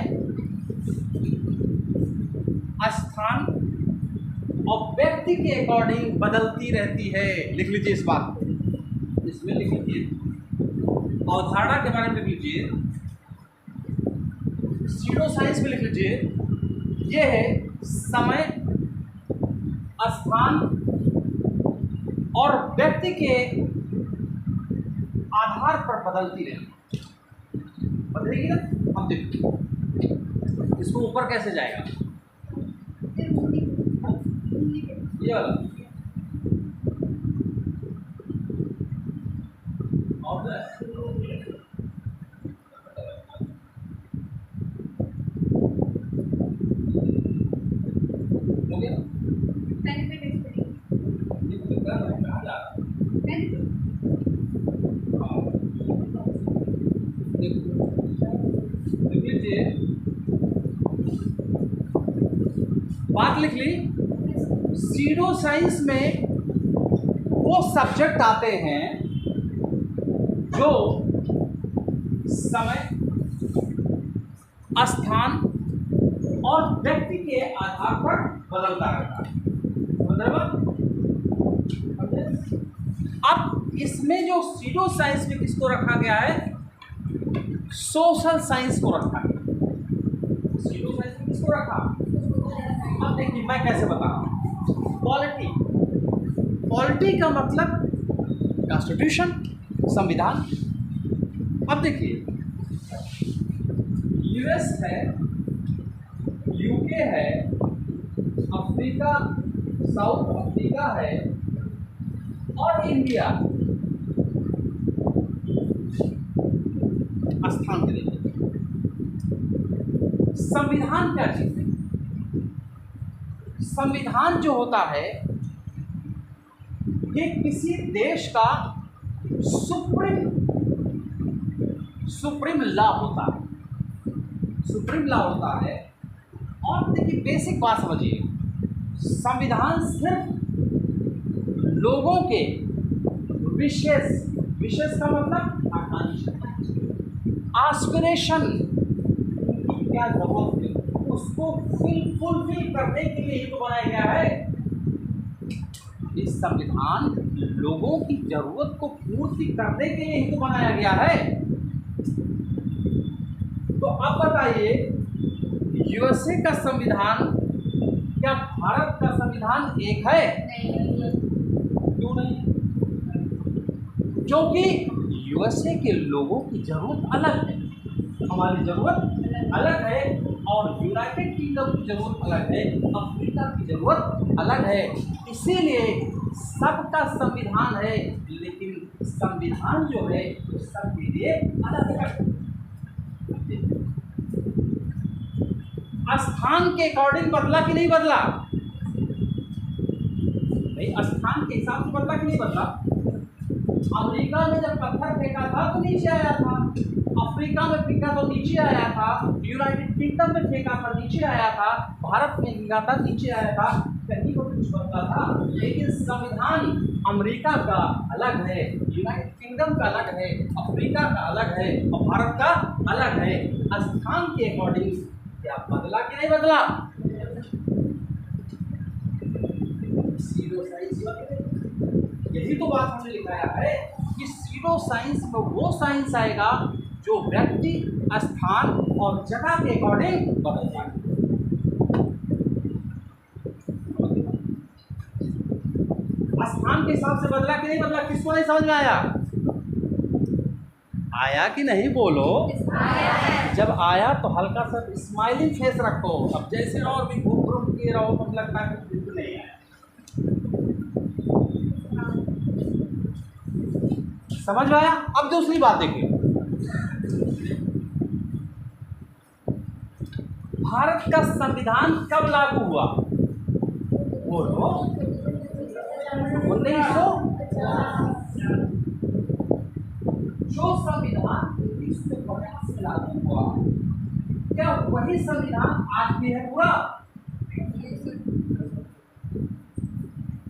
स्थान और व्यक्ति के अकॉर्डिंग बदलती रहती है। लिख लीजिए इस बात को, इसमें लिख लीजिए, अवधारणा के बारे में लिख लीजिए, सीडो साइंस में लिख लीजिए, ये है समय, स्थान और व्यक्ति के आधार पर बदलती रहती, बदलेगी ना। हम देखो इसको ऊपर कैसे जाएगा, ये वाला और हो गया। लीजिए बात लिख ली। सीडो साइंस में वो सब्जेक्ट आते हैं जो समय, स्थान और व्यक्ति के आधार पर बदलता रहता है। अब इसमें जो सीडो साइंस में किसको रखा गया है, सोशल साइंस को रखा है। सीडो साइंस में किसको रखा, अब देखिए मैं कैसे बता रहा हूँ। पॉलिटी, पॉलिटी का मतलब कॉन्स्टिट्यूशन, संविधान। अब देखिए यूएस है, यूके है, अफ्रीका, साउथ अफ्रीका है और इंडिया। स्थान के लिए संविधान क्या चीज है, संविधान जो होता है ये किसी देश का सुप्रीम लॉ होता है, सुप्रीम लॉ होता है। और देखिए बेसिक बात समझिए, संविधान सिर्फ लोगों के विशेष का मतलब आकांक्षा, एस्पिरेशन, क्या जरूरत है उसको फुलफिल करने के लिए ही तो बनाया गया है। इस संविधान लोगों की जरूरत को पूर्ति करने के लिए ही तो बनाया गया है। तो अब बताइए यूएसए का संविधान क्या भारत का संविधान एक है? क्यों नहीं? क्योंकि यूएसए के लोगों की जरूरत अलग है, हमारी जरूरत अलग है, और यूनाइटेड किंगडम की जरूरत अलग है, अफ्रीका की जरूरत अलग है। इसीलिए सबका संविधान है, लेकिन संविधान जो है वो सबके लिए अलग अलग है। स्थान के अकॉर्डिंग बदला कि नहीं बदला? नहीं, स्थान के हिसाब से बदला कि नहीं बदला? अमेरिका में जब पत्थर फेंका था तो नीचे आया था, अफ्रीका में फेंका तो नीचे आया था, यूनाइटेड किंगडम में फेंका था नीचे आया था, भारत में फेंका था नीचे आया था, कहीं को कुछ बदला था। लेकिन संविधान अमेरिका का अलग है, यूनाइटेड किंगडम का अलग है, अफ्रीका का अलग है और भारत का अलग है। स्थान के अकॉर्डिंग क्या बदला कि नहीं बदला? सीडो साइंस, यही तो बात हमने लिखाया है कि सीडो साइंस में वो साइंस आएगा जो व्यक्ति, स्थान और जगह के अकॉर्डिंग बदल जाएगा। स्थान के हिसाब से बदला कि नहीं बदला? किसको नहीं समझ में आया? आया कि नहीं बोलो? आया। जब आया तो हल्का सा स्माइलिंग फेस रखो। अब जैसे और भी घूम घूम के रहो तो लगता है बिल्कुल नहीं आया। समझ में आया? अब दूसरी बात देखिए, भारत का संविधान कब लागू हुआ? बोलो। 1950। जो संविधान 1950 में लागू हुआ, क्या वही संविधान आज भी है पूरा?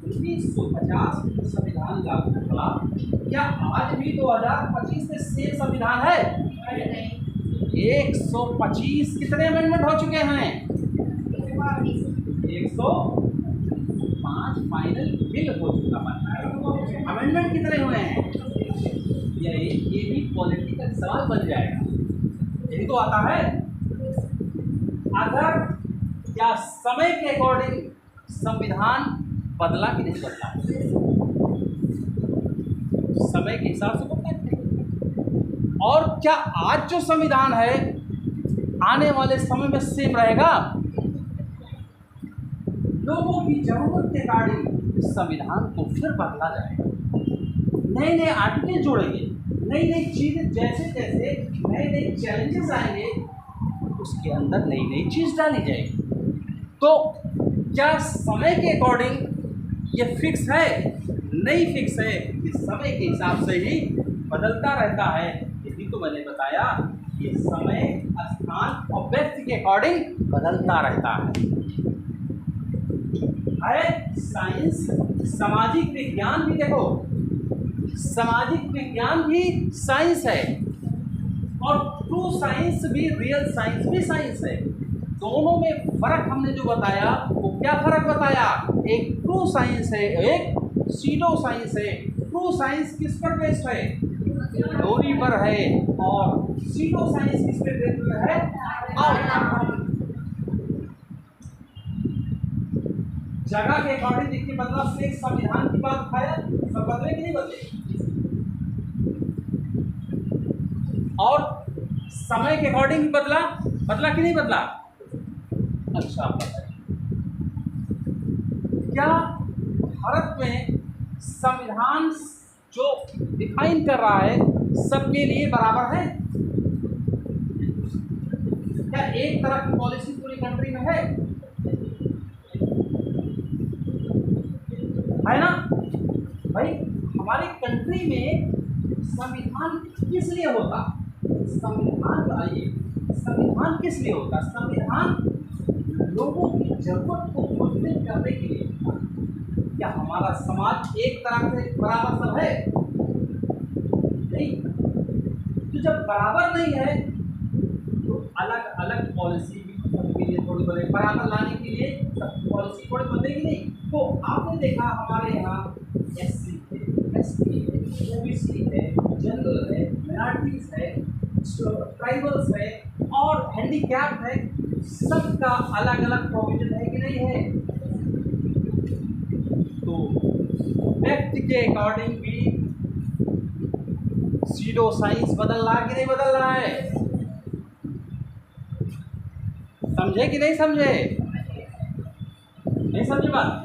1950 में जो संविधान लागू हुआ, क्या आज भी 2025 में सेम संविधान है? 125 कितने अमेंडमेंट हो चुके हैं? 5 फाइनल बिल हो चुका है, अमेंडमेंट कितने हुए हैं, ये भी पॉलिटिकल सवाल बन जाएगा। यही तो आता है। अगर क्या समय के अकॉर्डिंग संविधान बदला कि नहीं बदला, समय के हिसाब से बदला नहीं। और क्या आज जो संविधान है आने वाले समय में सेम रहेगा, लोगों की जरूरत के अकॉर्डिंग संविधान को फिर बदला जाएगा, नए नए आर्टिकल जोड़ेंगे, नई नई चीजें, जैसे जैसे नए नए चैलेंजेस आएंगे उसके अंदर नई नई चीज डाली जाएगी। तो क्या समय के अकॉर्डिंग ये फिक्स है, नहीं फिक्स है, इस समय के हिसाब से ही बदलता रहता है। यही तो मैंने बताया, ये समय स्थान और व्यक्ति के अकॉर्डिंग बदलता रहता है। साइंस, सामाजिक विज्ञान भी देखो, सामाजिक विज्ञान भी साइंस है और ट्रू साइंस भी, रियल साइंस भी साइंस है। दोनों में फर्क हमने जो बताया वो क्या फर्क बताया, एक ट्रू साइंस है, एक सीडो साइंस है। ट्रू साइंस किस पर बेस्ड है, थ्योरी पर है, और सीडो साइंस किस पर बेस्ड है, जगह के अकॉर्डिंग देखिए बदला। से संविधान की बात उठाया, सब बदले कि नहीं बदले, और समय के अकॉर्डिंग बदला, बदला कि नहीं बदला। अच्छा, क्या भारत में संविधान जो डिफाइन कर रहा है सबके लिए बराबर है, क्या एक तरह की पॉलिसी पूरी कंट्री में है ना भाई। हमारी कंट्री में संविधान किस लिए होता, संविधान किस लिए होता, संविधान लोगों की जरूरत को फुलफिल करने के लिए। क्या हमारा समाज एक तरह से बराबर सब है, नहीं। तो जब बराबर नहीं है तो अलग अलग पॉलिसी भी सबके लिए थोड़ी बड़े बराबर लाने के लिए पॉलिसी थोड़ी बदलेगी नहीं। तो आपने देखा हमारे यहाँ SC है, ST है, OBC है, जनरल है, माइनॉरिटीज है, ट्राइबल्स है और हैंडीकैप्ड है, सबका अलग अलग प्रोविजन है कि नहीं है। तो व्यक्ति के अकॉर्डिंग भी सीडो साइंस बदल रहा है कि नहीं बदल रहा है, समझे कि नहीं समझे, नहीं समझे बात।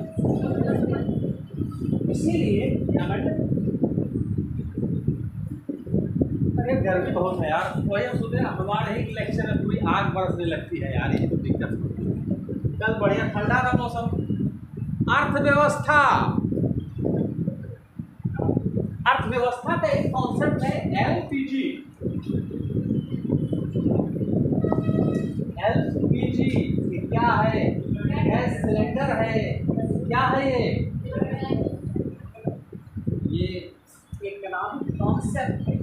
इसीलिए अरे गर्मी बहुत है यार, वही हम सोचते हैं हमारे ही लेक्चर में पूरी आग बरसने लगती है यार, ये तो दिक्कत होती है। कल बढ़िया ठंडा था मौसम। अर्थव्यवस्था, अर्थव्यवस्था का एक कॉन्सेप्ट है LPG। LPG क्या है, गैस सिलेंडर है, क्या है ये इकोनॉमिक कॉन्सेप्ट है।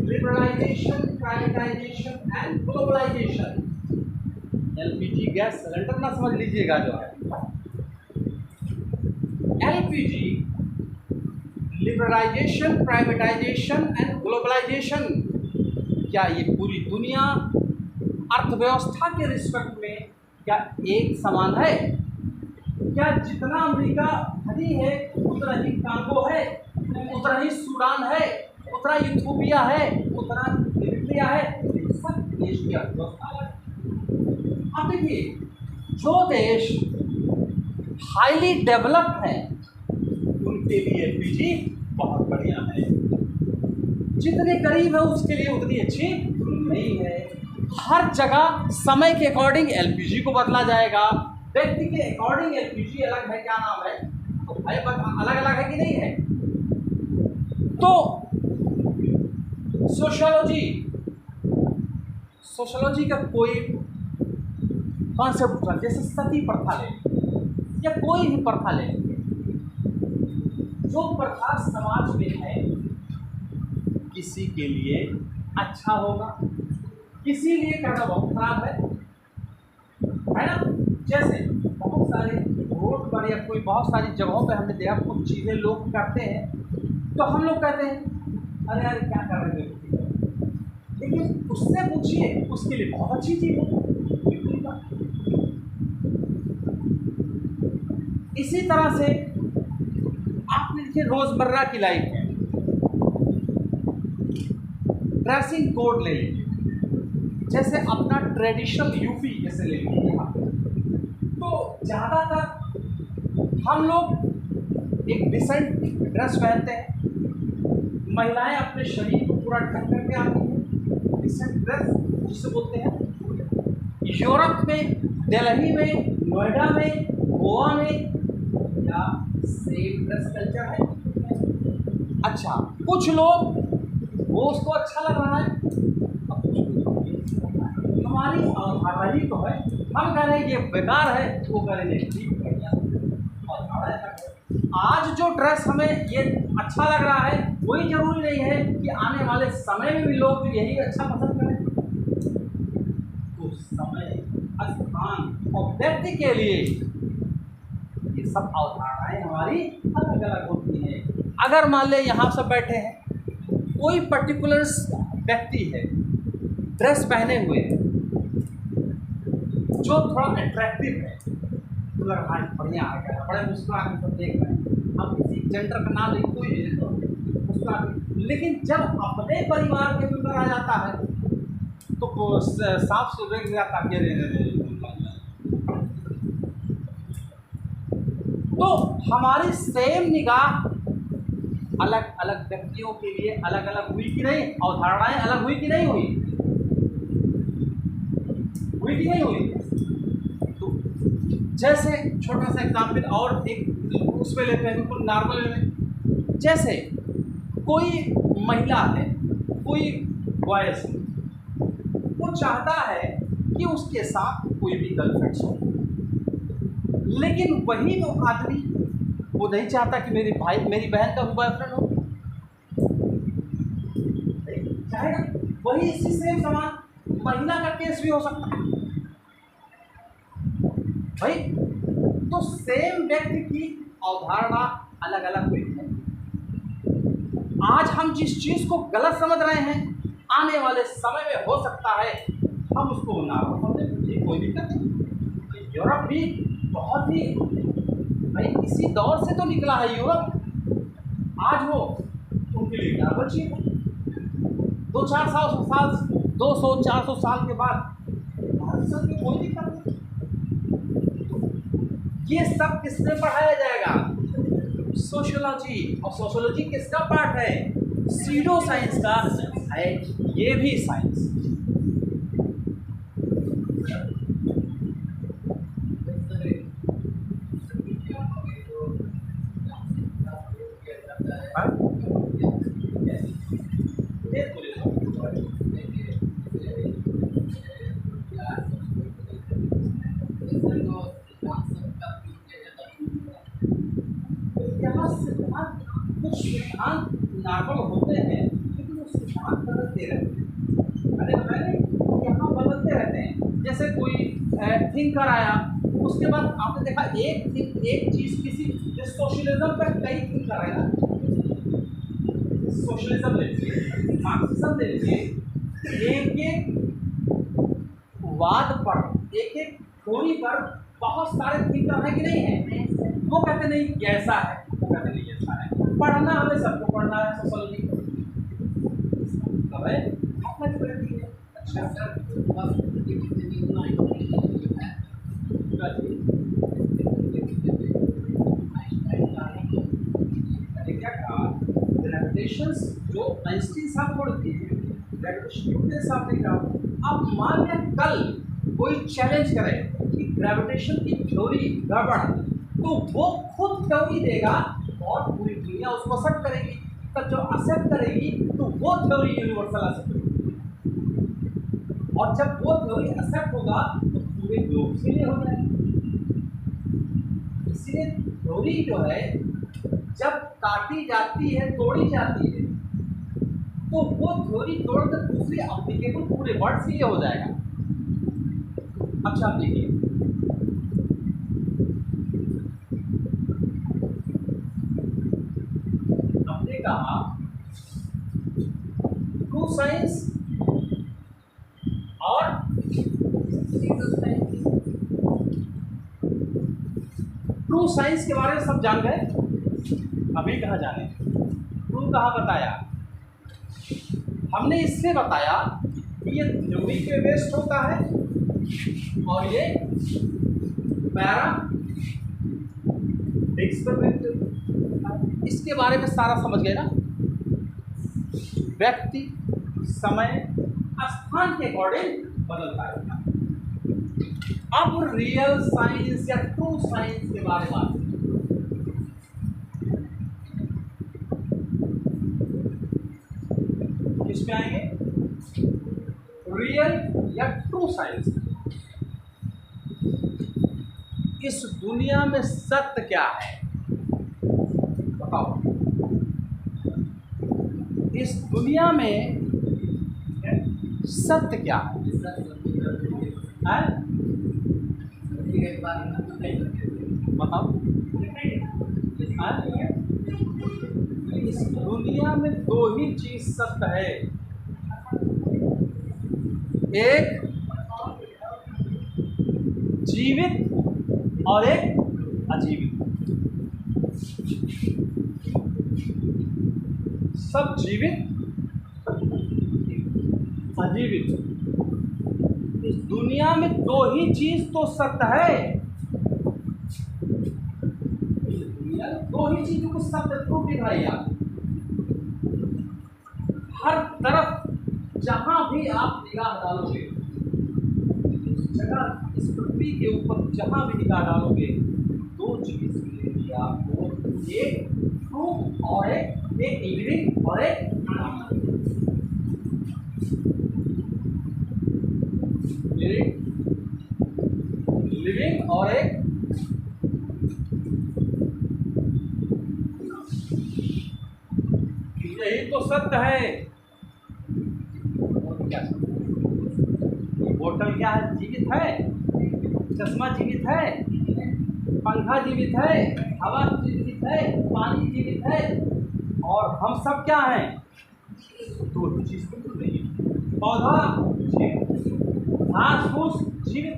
Liberalisation, privatisation and globalisation. LPG gas cylinder ना समझ लीजिएगा जो है, LPG liberalisation, privatisation and globalisation. क्या ये पूरी दुनिया अर्थव्यवस्था के रिस्पेक्ट में क्या एक समान है? क्या जितना अमेरिका धनी है उतना ही कांगो है, उतना ही सूडान है, उतना इथियोपिया है, उतना इरिट्रिया है, सब देश की अर्थव्यवस्था है। अब देखिए, जो देश हाईली डेवलप्ड है उनके लिए एलपीजी बहुत बढ़िया है, जितने करीब है उसके लिए उतनी अच्छी नहीं है। हर जगह समय के अकॉर्डिंग एलपीजी को बदला जाएगा, व्यक्ति के अकॉर्डिंग एलपीजी अलग है, क्या नाम है तो भाई अलग अलग है कि नहीं है। तो सोशियोलॉजी का कोई कॉन्सेप्ट उठा, जैसे सती प्रथा ले या कोई भी प्रथा ले, जो प्रथा समाज में है किसी के लिए अच्छा होगा, किसी लिए कहना बहुत खराब है ना। जैसे बहुत सारे रोड पर या कोई बहुत सारी जगहों पे हमने देखा कुछ चीज़ें लोग करते हैं, तो हम लोग कहते हैं अरे यार क्या कर रहे हैं, लेकिन उससे पूछिए उसके लिए बहुत अच्छी चीज़ है। इसी तरह से आपने देखिए रोजमर्रा की लाइफ में ड्रेसिंग कोड ले लीजिए, जैसे अपना ट्रेडिशनल यूपी जैसे ले लीजिए यहाँ पे, तो ज़्यादातर हम लोग एक डिसेंट ड्रेस पहनते हैं, महिलाएं अपने शरीर को पूरा ढक करके आती हैं, डिसेंट ड्रेस जिसे बोलते हैं। यूरोप में, दिल्ली में, नोएडा में, गोवा में क्या सेम ड्रेस कल्चर है? अच्छा, कुछ लोग वो उसको अच्छा लग रहा है, हमारी आवाज़ी तो है, हम कह रहे हैं ये बेकार है, वो कह रहे हैं ठीक बढ़िया। आज जो ड्रेस हमें ये अच्छा लग रहा है वही जरूरी नहीं है कि आने वाले समय में भी लोग यही अच्छा पसंद करें। तो समय, स्थान और व्यक्ति के लिए ये सब अवधारणाएं हमारी अलग अलग होती हैं। अगर मान ले यहाँ सब बैठे हैं, कोई पर्टिकुलर व्यक्ति है ड्रेस पहने हुए है जो थोड़ा अट्रैक्टिव है, तो लग रहा है बढ़िया आ गया, बड़े मुस्कुरा के सब देख रहे हैं, हम किसी जेंडर का नाम नहीं, कोई भी तो मुस्कुरा के। लेकिन जब अपने परिवार के मेंबर आ जाता है तो साफ सुथरे जाता है, तो हमारी सेम निगाह अलग अलग व्यक्तियों के लिए अलग अलग हुई कि नहीं, अवधारणाएं अलग हुई कि नहीं हुई, हुई कि नहीं हुई। तो जैसे छोटा सा एग्जाम्पल और एक उसमें लेते हैं, बिल्कुल नॉर्मल में, जैसे कोई महिला है, कोई बॉयज है, वो चाहता है कि उसके साथ कोई भी गर्लफ्रेंड्स हो, लेकिन वही वो आदमी वो नहीं चाहता कि मेरी बहन का भी बॉयफ्रेंड हो, चाहेगा। वही इसी सेम समान महिला का केस भी हो सकता है भाई। तो सेम व्यक्ति की अवधारणा अलग अलग हुई है। आज हम जिस चीज को गलत समझ रहे हैं, आने वाले समय में हो सकता है हम उसको नॉर्मल समझें, कोई दिक्कत नहीं। यूरोप भी बहुत ही भाई इसी दौर से तो निकला है यूरोप, आज वो उनके लिए क्या बची है, 200-400 साल के बाद भारत सब में कोई दिक्कत नहीं। ये सब किसमें पढ़ाया जाएगा? सोशियोलॉजी, और सोशियोलॉजी किसका पार्ट है? सीडो साइंस का है ये भी साइंस। कुछ सिद्धांत नॉर्मल होते हैं लेकिन वो सिद्धांत बदलते रहते हैं। अरे मैंने यहाँ बदलते रहते हैं। जैसे कोई थिंकर आया, उसके बाद आपने देखा एक चीज़ किसी सोशलिज्म पर कई थिंकर आए ना, सोशलिज्म ले लीजिए, मार्क्सिज्म ले लीजिए, एक वाद पर, एक थ्योरी पर बहुत सारे थिंकर हैं कि नहीं है? वो कहते नहीं कि ऐसा है, वो कहते नहीं ऐसा है। पढ़ना हमें सबको पढ़ना है सोशोलॉजी को, अच्छा सर क्या कहा, ग्रेविटेशंस जो आइंस्टीन साहब छोड़ दिए, ग्रेविटेशन न्यूटन साहब ने कहा। अब मान लें कल कोई चैलेंज करे कि ग्रेविटेशन की थ्योरी गड़बड़ है, तो वो खुद थ्योरी देगा और पूरी दुनिया उसको एक्सेप्ट करेगी। तब जो एक्सेप्ट करेगी तो वो थ्योरी यूनिवर्सल एक्सेप्ट होगी, और जब वो थ्योरी एक्सेप्ट होगा तो पूरे ग्लोब के लिए हो जाएगा। इसलिए थ्योरी जो है जब काटी जाती है, तोड़ी जाती है, तो वो थ्योरी तोड़कर दूसरी एप्लीकेबल पूरे वर्ल्ड के लिए हो जाएगा। अच्छा आप देखिए, साइंस और ट्रू साइंस के बारे में सब जान गए। अभी कहाँ जाने, ट्रू कहाँ बताया हमने, इससे बताया कि ये थ्योरी पे बेस्ड होता है और ये पैरा एक्सपेरिमेंट, इसके बारे में सारा समझ गए ना। व्यक्ति समय स्थान के अकॉर्डिंग बदलता है। अब रियल साइंस या ट्रू साइंस के बारे में बात किसमें आएंगे, रियल या ट्रू साइंस। इस दुनिया में सत्य क्या है बताओ, इस दुनिया में सत्य क्या है? बताओ। इस दुनिया में दो ही चीज सत्य है, एक जीवित और एक अजीवित। सब जीवित अजीवित, इस दुनिया में दो ही चीज तो सत्य है, दो ही चीजों को सत्य प्रूफ दिख रही है। हर तरफ जहां भी आप निगाह डालोगे, इस जगह इस पृथ्वी के ऊपर जहां भी निगाह डालोगे, दो चीज मिलेगी आपको, एक ट्रूथ और एक लिविंग और एक लिविंग और एक यही तो सत्य है। बोतल क्या है, जीवित है, चश्मा जीवित है, पंखा जीवित है, हवा जीवित है, पानी जीवित है, और हम सब क्या हैं, दो चीज बिल्कुल नहीं है। पौधा जीवित, घास फूस जीवित,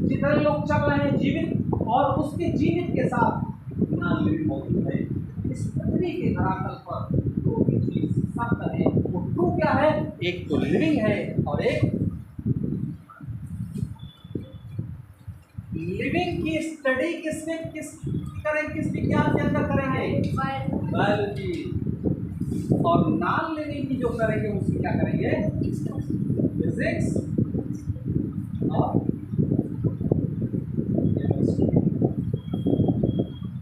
जितने लोग चल रहे हैं जीवित, और उसके जीवित के साथ नॉन लिविंग मौजूद है। इस पृथ्वी के धरातल पर दो ही चीज सत्य है, वो टू क्या है, एक तो लिविंग है और एक लिविंग की स्टडी किस विज्ञान के अंदर करेंगे, बायोलॉजी, और नॉन लिविंग की जो करेंगे उसकी क्या करेंगे, फिजिक्स और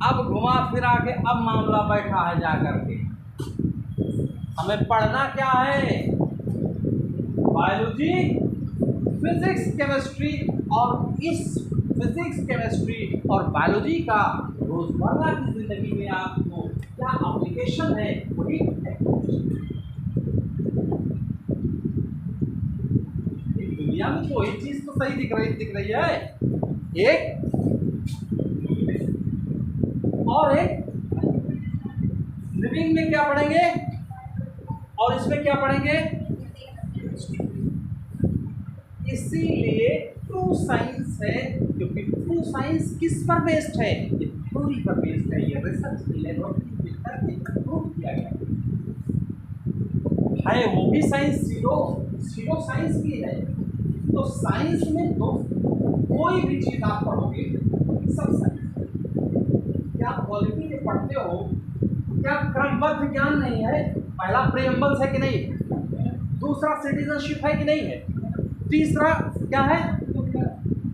अब घुमा फिरा के अब मामला बैठा है जाकर के, हमें पढ़ना क्या है, बायोलॉजी, फिजिक्स, केमिस्ट्री, और इस फिजिक्स, केमिस्ट्री और बायोलॉजी का रोजमर्रा की जिंदगी में आपको क्या एप्लीकेशन है, वही दुनिया में कोई चीज तो सही दिख रही है, एक और एक लिविंग में क्या पढ़ेंगे और इसमें क्या पढ़ेंगे। इसीलिए ट्रू साइंस है, क्योंकि ट्रू साइंस किस पर बेस्ड है, ये थ्योरी पर बेस्ड है, ये रिसर्च लेबोरेटरी करके प्रूव किया गया है। वो भी साइंस जीरो साइंस भी है। तो साइंस में तो कोई भी चीज आप पढ़ोगे सब साइंस। क्या क्वालिटी में पढ़ते हो, क्या क्रमबद्ध ज्ञान नहीं है, पहला प्रेम्बल्स है कि नहीं, दूसरा सिटीजनशिप है कि नहीं है, तीसरा क्या है,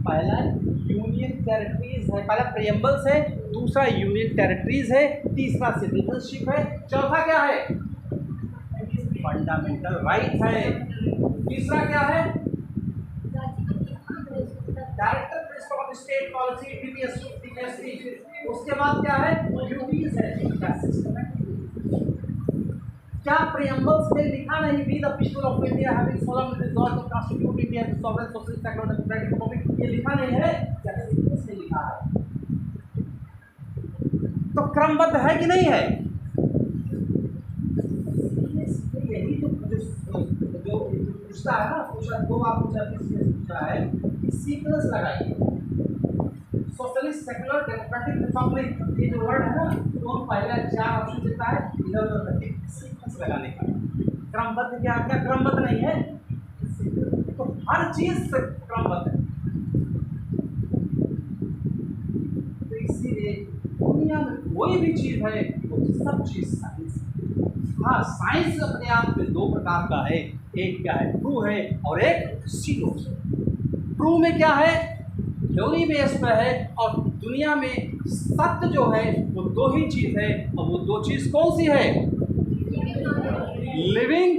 पहला यूनियन टेरिटरीज है, पहला प्रेम्बल्स है, दूसरा यूनियन टेरिटरीज है, तीसरा सिटीजनशिप है, चौथा क्या है, फंडामेंटल राइट है, तीसरा क्या है, director principle of state policy, DPSC, उसके बाद क्या है, ड्यूटीज है। क्या प्रीएम्बल्स में लिखा नहीं, we the people of India having solemnly resolved to constitute India as a sovereign socialist secular democratic republic, ये लिखा नहीं है, क्या इसमें लिखा है, तो क्रमबद्ध है कि नहीं है। यही जो पूछता है ना, पूछा 2 बार पूछा, पूछा है कि सीक्वेंस लगाइए, सोशलिस्ट, सेकुलर, डेमोक्रेटिक, रिपब्लिक, ये जो वर्ड है ना, तो हम पहले 4 ऑप्शन देता है, इधर उधर करके सीक्वेंस लगाने का। क्रमबद्ध क्या क्या क्रमबद्ध नहीं है, तो हर चीज से क्रमबद्ध है। तो इसीलिए दुनिया में कोई भी चीज है तो सब चीज साइंस। हाँ, साइंस अपने आप में 2 प्रकार का है, एक क्या है ट्रू है और एक सीरो। ट्रू में क्या है, थ्योरी बेस पे है, और दुनिया में सत्य जो है वो 2 ही चीज है, और वो 2 चीज कौन सी है, लिविंग,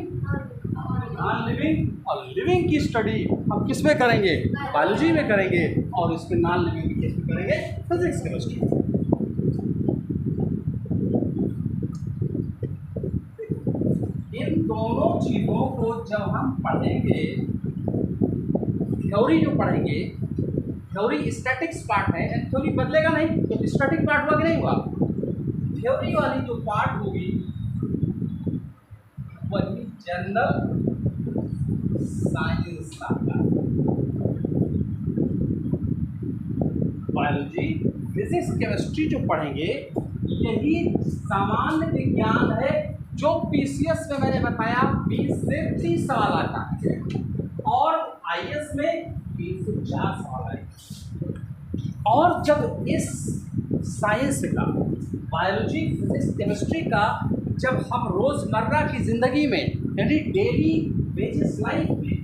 नॉन लिविंग। और लिविंग की स्टडी हम किस में करेंगे, बायोलॉजी में करेंगे, और इसमें नॉन लिविंग की किस में करेंगे, फिजिक्स केमिस्ट्री। इन दोनों चीजों को जब हम पढ़ेंगे, थ्योरी जो पढ़ेंगे, थ्योरी स्टैटिक्स पार्ट है, थ्योरी बदलेगा नहीं, तो स्टैटिक पार्ट हुआ कि नहीं हुआ। थ्योरी वाली जो पार्ट होगी वही जनरल साइंस का, बायोलॉजी, फिजिक्स, केमिस्ट्री जो पढ़ेंगे यही सामान्य विज्ञान है, जो पीसीएस में मैंने बताया 20 से 30 सवाल आता है, और आईएएस में 3 से 4 सवाल आए। और जब इस साइंस का, बायोलॉजी, फिजिक्स, केमिस्ट्री का जब हम रोज़मर्रा की ज़िंदगी में, यानी डेली बेसिस लाइफ में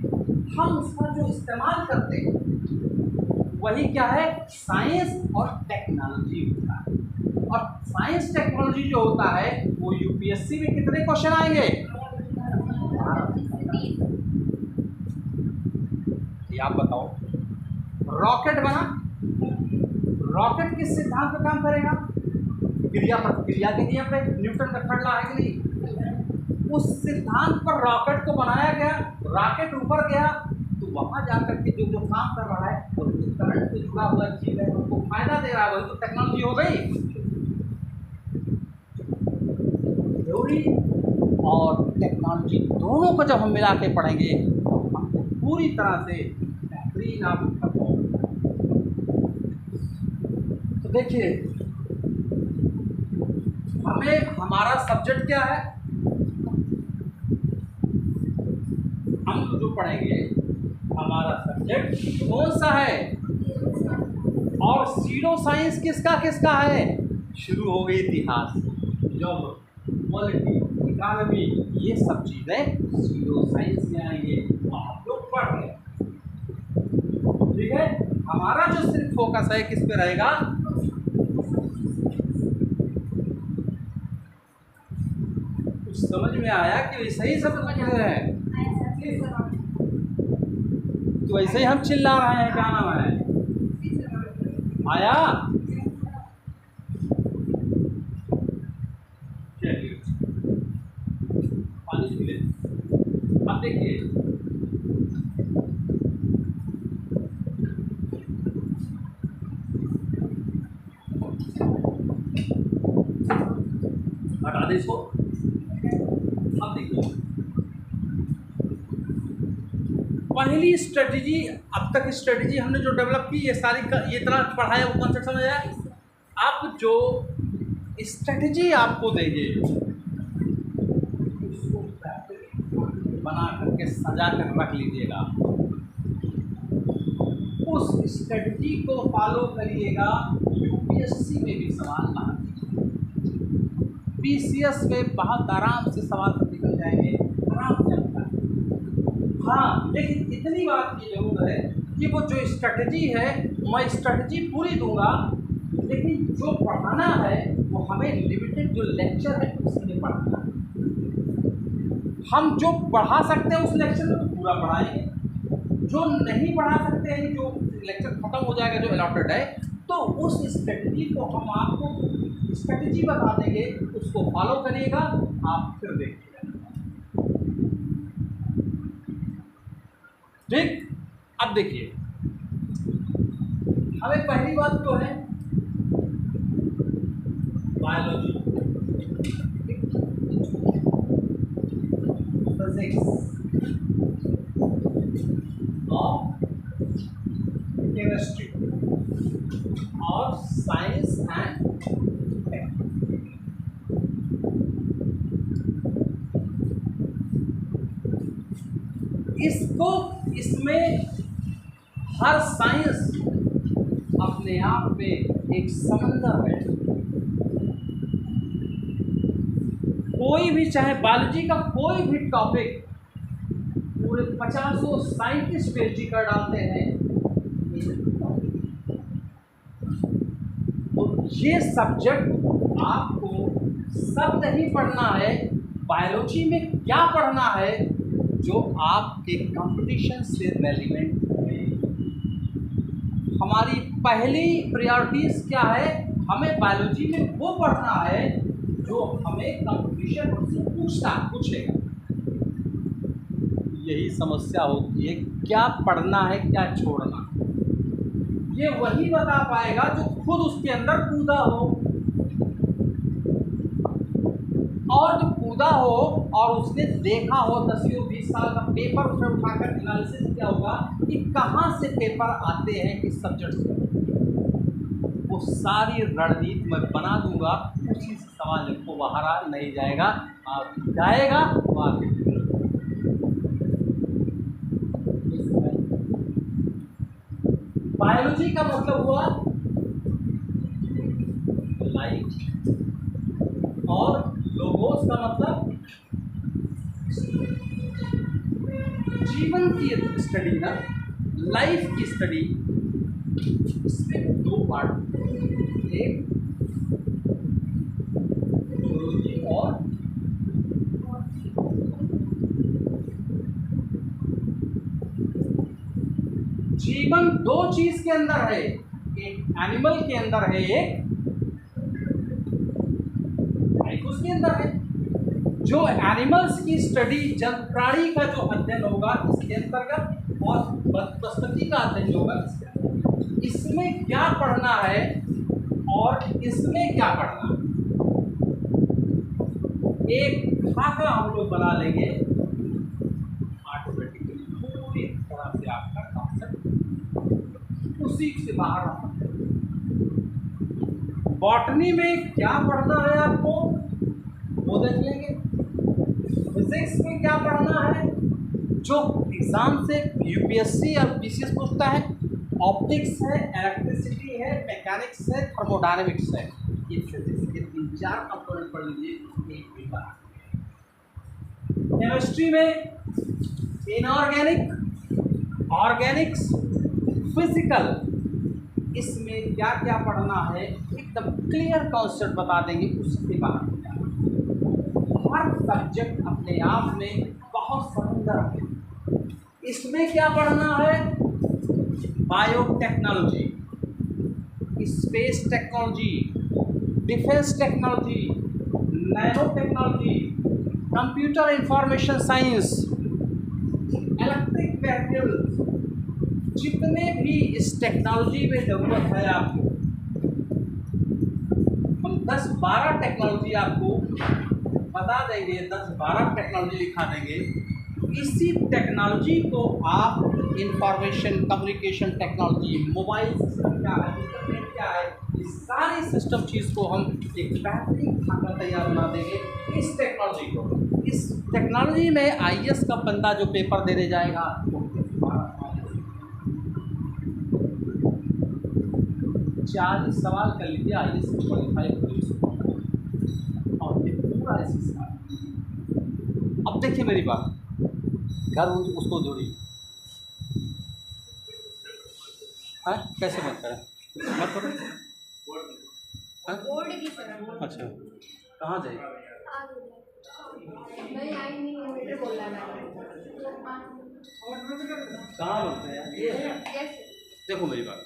हम उसका जो इस्तेमाल करते हैं वही क्या है, साइंस और टेक्नोलॉजी होता है। और साइंस टेक्नोलॉजी जो होता है वो यूपीएससी में कितने क्वेश्चन आएंगे, ये आप बताओ। रॉकेट बना, रॉकेट किस सिद्धांत पर काम करेगा, क्रिया प्रतिक्रिया के नियम पे, न्यूटन का थर्ड लॉ है कि नहीं, उस सिद्धांत पर रॉकेट को बनाया गया, रॉकेट ऊपर गया तो वहां जाकर के जो जो काम कर रहा है वो करंट से जुड़ा हुआ चीज है, उनको फायदा दे रहा है, वही तो टेक्नोलॉजी हो गई। थ्योरी और टेक्नोलॉजी दोनों को जब हम मिला के पढ़ेंगे तो हमको पूरी तरह से बेहतरीन आप कर पाओगे। तो देखिए, हमें हमारा सब्जेक्ट क्या है, हम जो पढ़ेंगे हमारा सब्जेक्ट कौन सा है, और सीरो साइंस किसका किसका है, शुरू हो गई इतिहास, जब पॉलिटी, इकोनॉमी, ये सब चीजें सीरो साइंस में आएंगे, तो आप लोग पढ़ रहे हैं। ठीक है, हमारा जो सिर्फ फोकस है किस पे रहेगा, कुछ समझ में आया कि वैसे ही सब समझ रहे हैं, तो वैसे ही हम चिल्ला रहे हैं, क्या नाम है, आया। चलिए पानी पी ले। अब देखिए, हटा दे इसको। अब देखिए, पहली स्ट्रेटजी, अब तक स्ट्रेटजी हमने जो डेवलप की, ये सारी ये इतना पढ़ाया, वो कॉन्सेप्ट समझ आया। अब जो स्ट्रेटजी आपको देंगे उसको बना करके सजा कर रख लीजिएगा, उस स्ट्रेटजी को फॉलो करिएगा, यूपीएससी में भी सवाल बाहर निकलेंगे, पीसीएस में बहुत आराम से सवाल निकल जाएंगे, आराम से आता है। हाँ, लेकिन इतनी बात की जरूरत है कि वो जो स्ट्रेटजी है, मैं स्ट्रेटजी पूरी दूंगा, लेकिन जो पढ़ाना है वो हमें लिमिटेड जो लेक्चर है उसमें पढ़ाना है। हम जो पढ़ा सकते हैं उस लेक्चर में तो पूरा पढ़ाएंगे, जो नहीं पढ़ा सकते हैं, जो लेक्चर खत्म हो जाएगा जो अलॉटेड है, तो उस स्ट्रेटजी को हम आपको स्ट्रेटजी बता देंगे, उसको फॉलो करिएगा, आप फिर देखिएगा। ठीक, अब देखिए, हमें पहली बात तो है बायोलॉजी, फिजिक्स, ऑफ केमिस्ट्री और साइंस एंड इसमें हर साइंस अपने आप में एक समंदर है। कोई भी, चाहे बायोलॉजी का कोई भी टॉपिक, पूरे 50 साइंटिस्ट पीएचडी कर डालते हैं। तो ये सब्जेक्ट आपको सब नहीं पढ़ना है। बायोलॉजी में क्या पढ़ना है जो आपके कंपटीशन से रेलिवेंट है। हमारी पहली प्रायोरिटीज क्या है? हमें बायोलॉजी में वो पढ़ना है जो हमें कंपटीशन से पूछेगा। यही समस्या होती है, क्या पढ़ना है क्या छोड़ना। ये वही बता पाएगा जो खुद उसके अंदर कूदा हो, और जो कूदा हो और उसने देखा हो 10-20 साल का पेपर उसने उठाकर एनालिसिस किया होगा कि कहाँ से पेपर आते हैं किस सब्जेक्ट से। वो सारी रणनीति मैं बना दूंगा, उसी से सवाल लिखो, बाहर नहीं जाएगा, आप जाएगा वहाँ। बायोलॉजी का मतलब हुआ लाइफ, और लोगोस का मतलब जीवन की स्टडी ना, लाइफ की स्टडी। इसमें 2 पार्ट, एक जूलॉजी और जीवन 2 चीज के अंदर है, एक एनिमल के अंदर है, एक उसके अंदर है। जो एनिमल्स की स्टडी, जब प्राणी का जो अध्ययन होगा इसके अंतर्गत, और वनस्पति का अध्ययन होगा इसके अंतर्गत। इसमें क्या पढ़ना है और इसमें क्या पढ़ना है, एक खाका हम लोग बना लेंगे, ऑटोमेटिकली पूरी तरह से आपका कॉन्सेप्ट उसी से बाहर आता है। बॉटनी में क्या पढ़ना है आपको वो देख लेंगे। फिजिक्स में क्या पढ़ना है जो एग्जाम से यूपीएससी और पीसीएस पूछता है, ऑप्टिक्स है, इलेक्ट्रिसिटी है, मैकेनिक्स है, थर्मोडायनेमिक्स है। ये फिजिक्स के 3-4 कंपोनेंट पढ़ लीजिए, एक भी बार। केमिस्ट्री में इनऑर्गेनिक, ऑर्गेनिक्स, फिजिकल, इसमें क्या क्या पढ़ना है एकदम क्लियर कॉन्सेप्ट बता देंगे, उसके बाद हर सब्जेक्ट अपने आप में बहुत समंदर है। इसमें क्या पढ़ना है? Biotechnology, space technology, defence technology, nano technology, computer information science, electric vehicles, जितने भी इस टेक्नोलॉजी में ज़रूरत है आपको, हम 10-12 टेक्नोलॉजी आपको बता देंगे, 10-12 टेक्नोलॉजी लिखा देंगे। इसी टेक्नोलॉजी को आप information communication technology, mobile system क्या है, इंटरनेट क्या है, इस सारी सिस्टम चीज़ को हम एक बेहतरीन खाका तैयार बना देंगे इस टेक्नोलॉजी को। इस टेक्नोलॉजी में आईएएस का बंदा जो पेपर देने जाएगा तो 40 सवाल कर लीजिए, आईएएस क्वालिफाई और ये पूरा ऐसे। अब देखिए मेरी बात, घर उसको जोड़िए। हाँ, कैसे मत करें, मत करो। अच्छा, कहाँ जाए? कहाँ बनते हैं? देखो मेरी बात,